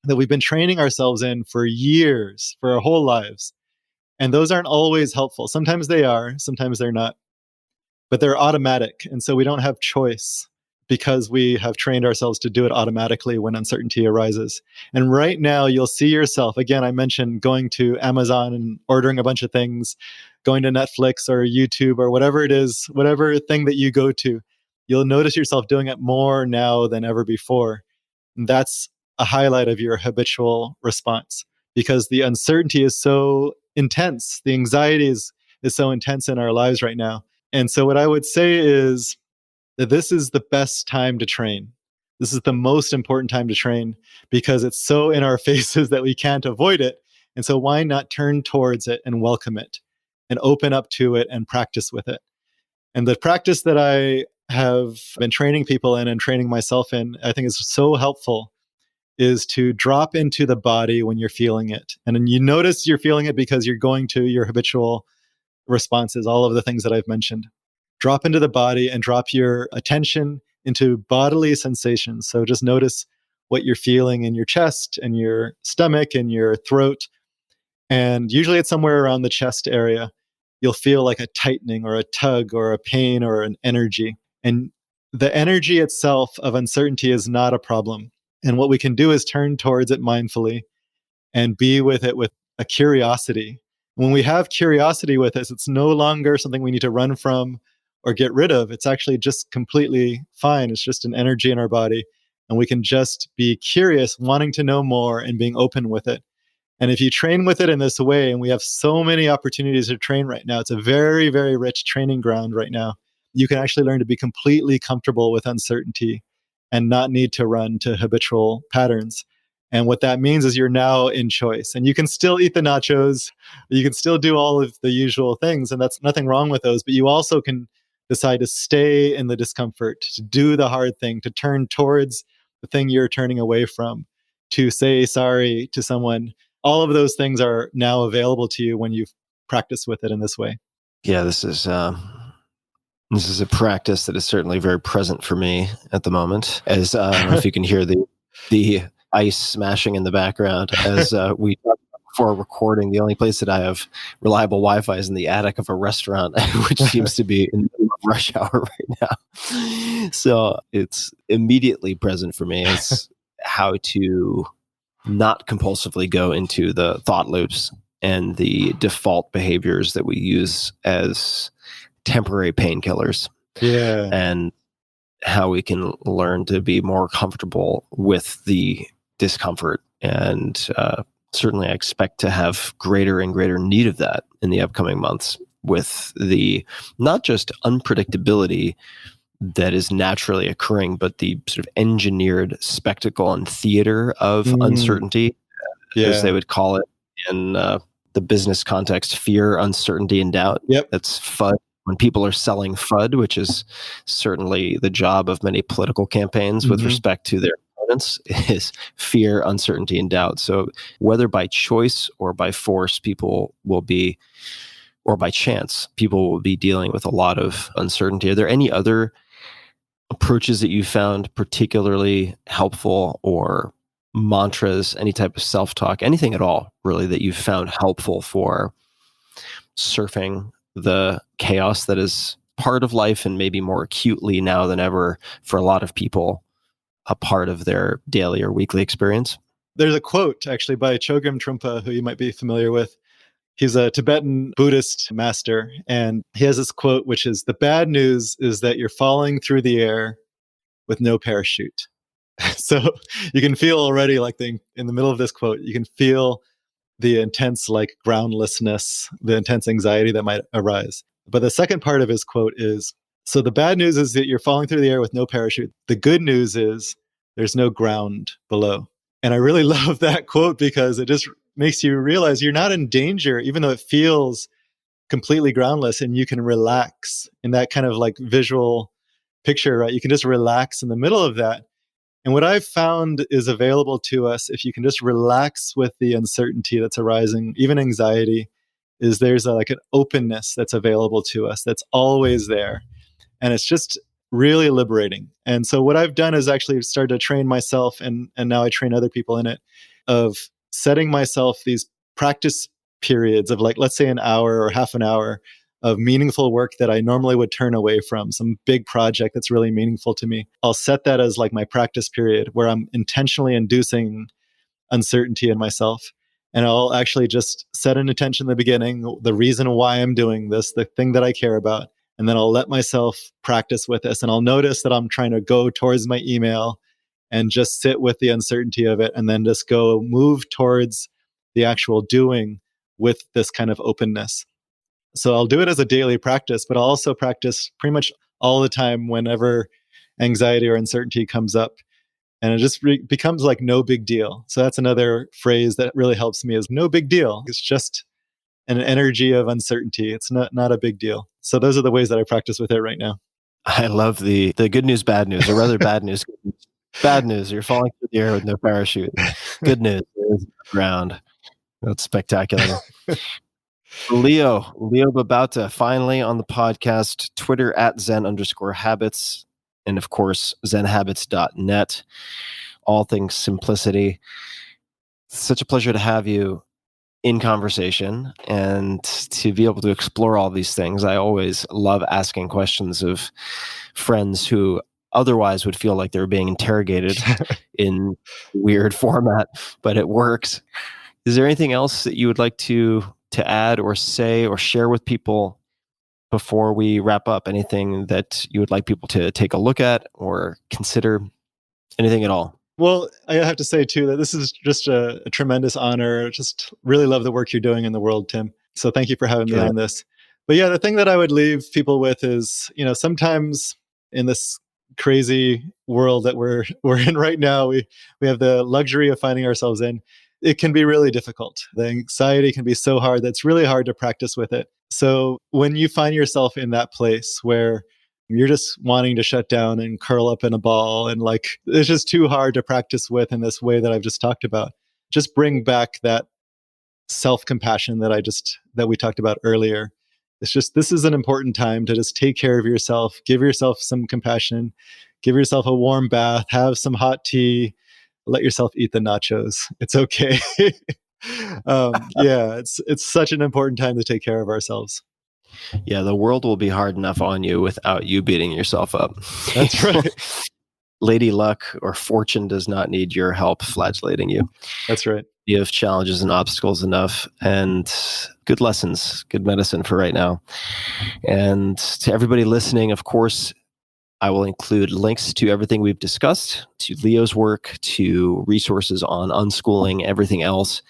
that we've been training ourselves in for years, for our whole lives. And those aren't always helpful. Sometimes they are, sometimes they're not, but they're automatic. And so we don't have choice because we have trained ourselves to do it automatically when uncertainty arises. And right now, you'll see yourself, again, I mentioned going to Amazon and ordering a bunch of things, going to Netflix or YouTube or whatever it is, whatever thing that you go to, you'll notice yourself doing it more now than ever before. And that's a highlight of your habitual response because the uncertainty is so intense. The anxiety is so intense in our lives right now. And so what I would say is that this is the best time to train. This is the most important time to train because it's so in our faces that we can't avoid it. And so why not turn towards it and welcome it and open up to it and practice with it? And the practice that I have been training people in and training myself in, I think is so helpful, is to drop into the body when you're feeling it. And then you notice you're feeling it because you're going to your habitual responses, all of the things that I've mentioned. Drop into the body and drop your attention into bodily sensations. So just notice what you're feeling in your chest and your stomach and your throat. And usually it's somewhere around the chest area. You'll feel like a tightening or a tug or a pain or an energy. And the energy itself of uncertainty is not a problem. And what we can do is turn towards it mindfully and be with it with a curiosity. When we have curiosity with us, it's no longer something we need to run from or get rid of. It's actually just completely fine. It's just an energy in our body. And we can just be curious, wanting to know more and being open with it. And if you train with it in this way, and we have so many opportunities to train right now, it's a very, very rich training ground right now. You can actually learn to be completely comfortable with uncertainty and not need to run to habitual patterns. And what that means is you're now in choice. And you can still eat the nachos, you can still do all of the usual things, and that's nothing wrong with those, but you also can decide to stay in the discomfort, to do the hard thing, to turn towards the thing you're turning away from, to say sorry to someone. All of those things are now available to you when you've practiced with it in this way. Yeah, this is a practice that is certainly very present for me at the moment. As I don't know if you can hear the ice smashing in the background as we talked about before recording. The only place that I have reliable Wi-Fi is in the attic of a restaurant, which seems to be in the middle of rush hour right now. So it's immediately present for me. It's how to not compulsively go into the thought loops and the default behaviors that we use as temporary painkillers. Yeah. And how we can learn to be more comfortable with the discomfort. And certainly I expect to have greater and greater need of that in the upcoming months, with the not just unpredictability that is naturally occurring, but the sort of engineered spectacle and theater of uncertainty, as they would call it in the business context, fear, uncertainty, and doubt. Yep. That's FUD. When people are selling FUD, which is certainly the job of many political campaigns with respect to their opponents, is fear, uncertainty, and doubt. So whether by choice or by force, people will be, or by chance, people will be dealing with a lot of uncertainty. Are there any other approaches that you found particularly helpful, or mantras, any type of self-talk, anything at all, really, that you found helpful for surfing the chaos that is part of life, and maybe more acutely now than ever for a lot of people, a part of their daily or weekly experience? There's a quote actually by Chogyam Trungpa, who you might be familiar with. He's a Tibetan Buddhist master, and he has this quote, which is, "The bad news is that you're falling through the air with no parachute." So you can feel already, like in the middle of this quote, you can feel the intense like groundlessness, the intense anxiety that might arise. But the second part of his quote is, So the bad news is that you're falling through the air with no parachute. The good news is there's no ground below. And I really love that quote because it just makes you realize you're not in danger, even though it feels completely groundless, and you can relax in that kind of like visual picture, right? You can just relax in the middle of that. And what I've found is available to us, if you can just relax with the uncertainty that's arising, even anxiety, is there's like an openness that's available to us that's always there. And it's just really liberating. And so what I've done is actually started to train myself, and now I train other people in it, of setting myself these practice periods of like, let's say an hour or half an hour of meaningful work that I normally would turn away from, some big project that's really meaningful to me. I'll set that as like my practice period where I'm intentionally inducing uncertainty in myself. And I'll actually just set an intention in the beginning, the reason why I'm doing this, the thing that I care about. And then I'll let myself practice with this. And I'll notice that I'm trying to go towards my email and just sit with the uncertainty of it. And then just move towards the actual doing with this kind of openness. So I'll do it as a daily practice, but I'll also practice pretty much all the time whenever anxiety or uncertainty comes up. And it just becomes like no big deal. So that's another phrase that really helps me, is no big deal. It's just an energy of uncertainty. It's not a big deal. So those are the ways that I practice with it right now. I love the good news, bad news, or rather bad news. Bad news, you're falling through the air with no parachute. Good news, there's no ground. That's spectacular. Leo Babauta, finally on the podcast. Twitter at zen_habits. And of course, zenhabits.net. All things simplicity. Such a pleasure to have you in conversation and to be able to explore all these things. I always love asking questions of friends who otherwise would feel like they were being interrogated in weird format, but it works. Is there anything else that you would like to add or say or share with people before we wrap up? Anything that you would like people to take a look at or consider? Anything at all? Well, I have to say too that this is just a tremendous honor. Just really love the work you're doing in the world, Tim. So thank you for having me on this. But yeah, the thing that I would leave people with is, sometimes in this crazy world that we're in right now, we have the luxury of finding ourselves in. It can be really difficult. The anxiety can be so hard that it's really hard to practice with it. So when you find yourself in that place where you're just wanting to shut down and curl up in a ball and like it's just too hard to practice with in this way that I've just talked about, just bring back that self-compassion that we talked about earlier. It's just, this is an important time to just take care of yourself, give yourself some compassion, give yourself a warm bath, have some hot tea, let yourself eat the nachos. It's okay. It's such an important time to take care of ourselves. Yeah, the world will be hard enough on you without you beating yourself up. That's right. Lady Luck or Fortune does not need your help flagellating you. That's right. You have challenges and obstacles enough, and good lessons, good medicine for right now. And to everybody listening, of course, I will include links to everything we've discussed, to Leo's work, to resources on unschooling, everything else,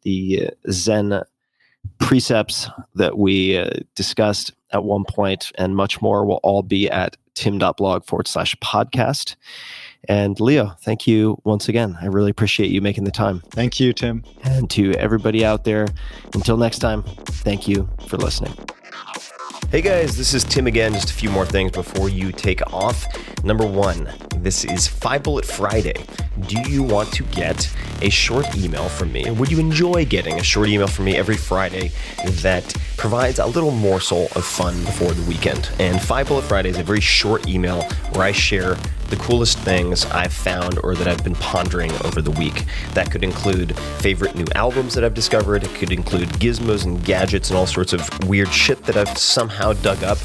the Zen precepts that we discussed at one point, and much more will all be at tim.blog/podcast. And Leo, thank you once again. I really appreciate you making the time. Thank you, Tim. And to everybody out there, until next time, thank you for listening. Hey guys, this is Tim again. Just a few more things before you take off. Number one, this is 5 Bullet Friday. Do you want to get a short email from me? Would you enjoy getting a short email from me every Friday that provides a little morsel of fun before the weekend? And 5 Bullet Friday is a very short email where I share the coolest things I've found or that I've been pondering over the week. That could include favorite new albums that I've discovered. It could include gizmos and gadgets and all sorts of weird shit that I've somehow dug up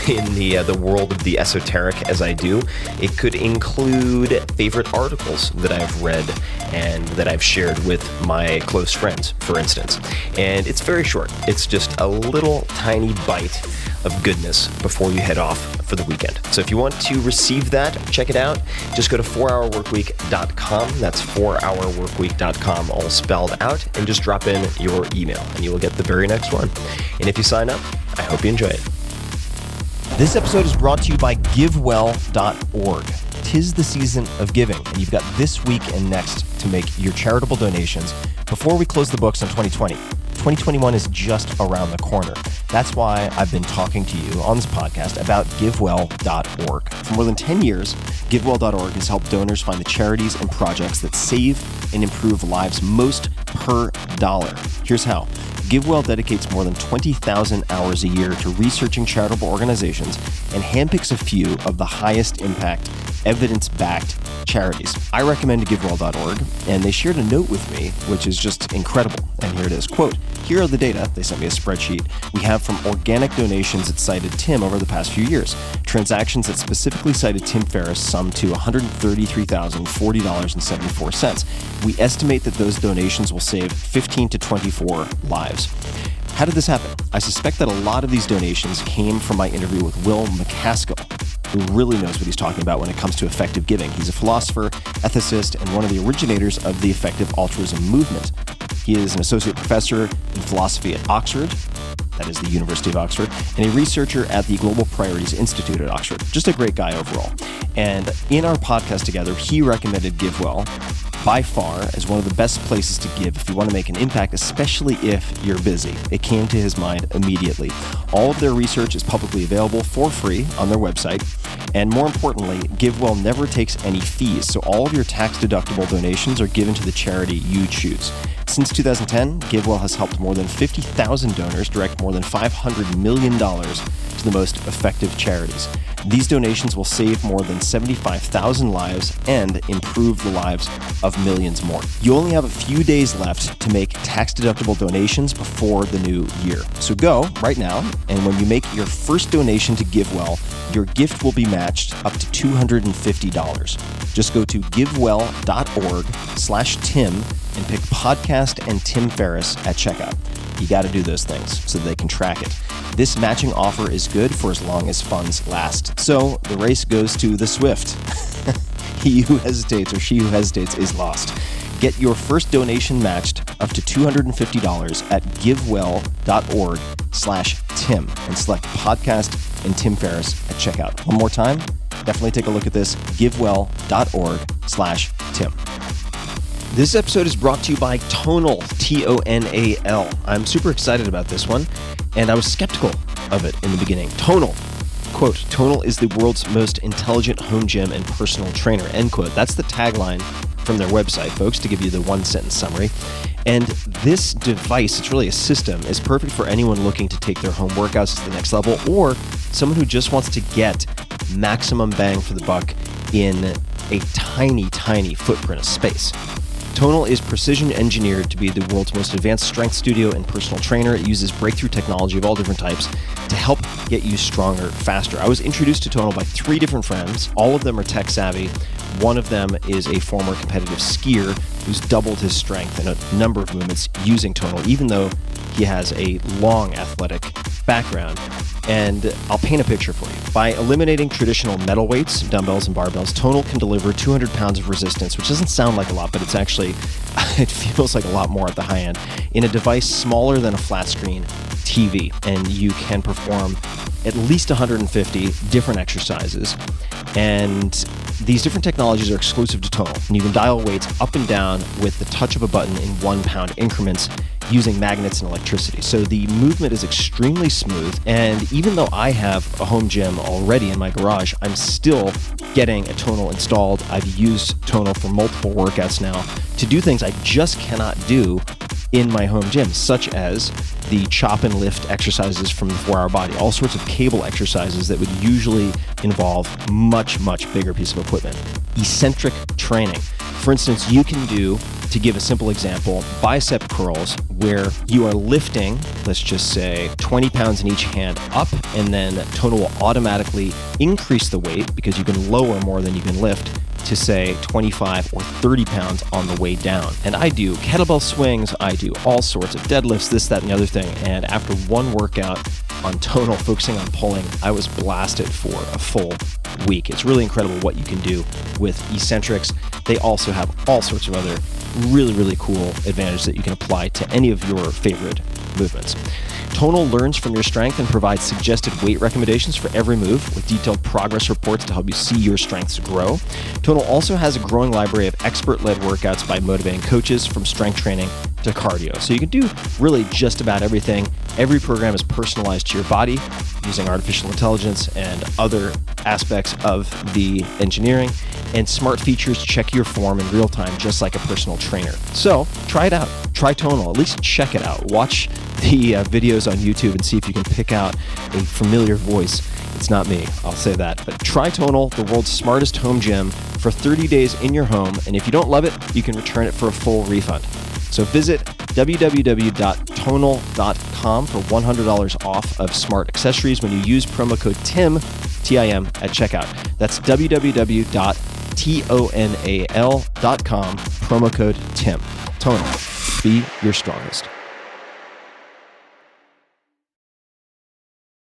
in the world of the esoteric as I do. It could include favorite articles that I've read and that I've shared with my close friends, for instance. And it's very short. It's just a little tiny bite of goodness before you head off for the weekend. So if you want to receive that, check it out. Just go to 4hourworkweek.com. That's 4hourworkweek.com, all spelled out, and just drop in your email and you will get the very next one. And if you sign up, I hope you enjoy it. This episode is brought to you by GiveWell.org. 'Tis the season of giving, and you've got this week and next to make your charitable donations before we close the books on 2020. 2021 is just around the corner. That's why I've been talking to you on this podcast about GiveWell.org. For more than 10 years, GiveWell.org has helped donors find the charities and projects that save and improve lives most per dollar. Here's how. GiveWell dedicates more than 20,000 hours a year to researching charitable organizations and handpicks a few of the highest impact, evidence-backed charities. I recommend GiveWell.org, and they shared a note with me, which is just incredible. And here it is. Quote, here are the data. They sent me a spreadsheet. We have from organic donations that cited Tim over the past few years. Transactions that specifically cited Tim Ferriss summed to $133,040.74. We estimate that those donations will save 15 to 24 lives. How did this happen? I suspect that a lot of these donations came from my interview with Will MacAskill, who really knows what he's talking about when it comes to effective giving. He's a philosopher, ethicist, and one of the originators of the effective altruism movement. He is an associate professor in philosophy at Oxford, that is the University of Oxford, and a researcher at the Global Priorities Institute at Oxford. Just a great guy overall. And in our podcast together, he recommended GiveWell by far as one of the best places to give if you want to make an impact, especially if you're busy. It came to his mind immediately. All of their research is publicly available for free on their website. And more importantly, GiveWell never takes any fees, so all of your tax-deductible donations are given to the charity you choose. Since 2010, GiveWell has helped more than 50,000 donors direct more than $500 million to the most effective charities. These donations will save more than 75,000 lives and improve the lives of millions more. You only have a few days left to make tax-deductible donations before the new year. So go right now, and when you make your first donation to GiveWell, your gift will be matched up to $250. Just go to givewell.org/Tim and pick podcast and Tim Ferriss at checkout. You got to do those things so they can track it. This matching offer is good for as long as funds last. So the race goes to the swift. He who hesitates or she who hesitates is lost. Get your first donation matched up to $250 at givewell.org/Tim and select podcast and Tim Ferriss at checkout. One more time, definitely take a look at this, givewell.org/Tim. This episode is brought to you by Tonal, Tonal. I'm super excited about this one, and I was skeptical of it in the beginning. Tonal, quote, Tonal is the world's most intelligent home gym and personal trainer, end quote. That's the tagline from their website, folks, to give you the one-sentence summary. And this device, it's really a system, is perfect for anyone looking to take their home workouts to the next level or someone who just wants to get maximum bang for the buck in a tiny, tiny footprint of space. Tonal is precision engineered to be the world's most advanced strength studio and personal trainer. It uses breakthrough technology of all different types to help get you stronger faster. I was introduced to Tonal by 3 different friends. All of them are tech savvy. One of them is a former competitive skier who's doubled his strength in a number of movements using Tonal, even though he has a long athletic background. And I'll paint a picture for you. By eliminating traditional metal weights, dumbbells and barbells, Tonal can deliver 200 pounds of resistance, which doesn't sound like a lot, but it's actually, it feels like a lot more at the high end, in a device smaller than a flat screen TV. And you can perform at least 150 different exercises. And these different technologies are exclusive to Tonal, and you can dial weights up and down with the touch of a button in 1 pound increments using magnets and electricity. So the movement is extremely smooth, and even though I have a home gym already in my garage, I'm still getting a Tonal installed. I've used Tonal for multiple workouts now to do things I just cannot do in my home gym, such as the chop and lift exercises from the 4-Hour Body, all sorts of cable exercises that would usually involve much, much bigger piece of equipment. Eccentric training. For instance, you can do, to give a simple example, bicep curls where you are lifting, let's just say 20 pounds in each hand up, and then Tonal will automatically increase the weight because you can lower more than you can lift to say 25 or 30 pounds on the way down. And I do kettlebell swings, I do all sorts of deadlifts, this, that, and the other thing. And after one workout on Tonal, focusing on pulling, I was blasted for a full week. It's really incredible what you can do with eccentrics. They also have all sorts of other really, really cool advantages that you can apply to any of your favorite movements. Tonal learns from your strength and provides suggested weight recommendations for every move with detailed progress reports to help you see your strengths grow. Tonal also has a growing library of expert-led workouts by motivating coaches from strength training to cardio. So you can do really just about everything. Every program is personalized to your body using artificial intelligence and other aspects of the engineering, and smart features to check your form in real time, just like a personal trainer. So try it out. Try Tonal. At least check it out. Watch the videos on YouTube and see if you can pick out a familiar voice. It's not me, I'll say that. But try Tonal, the world's smartest home gym, for 30 days in your home. And if you don't love it, you can return it for a full refund. So visit www.tonal.com for $100 off of smart accessories when you use promo code TIM, T-I-M, at checkout. That's www.tonal.com, promo code TIM. Tonal, be your strongest.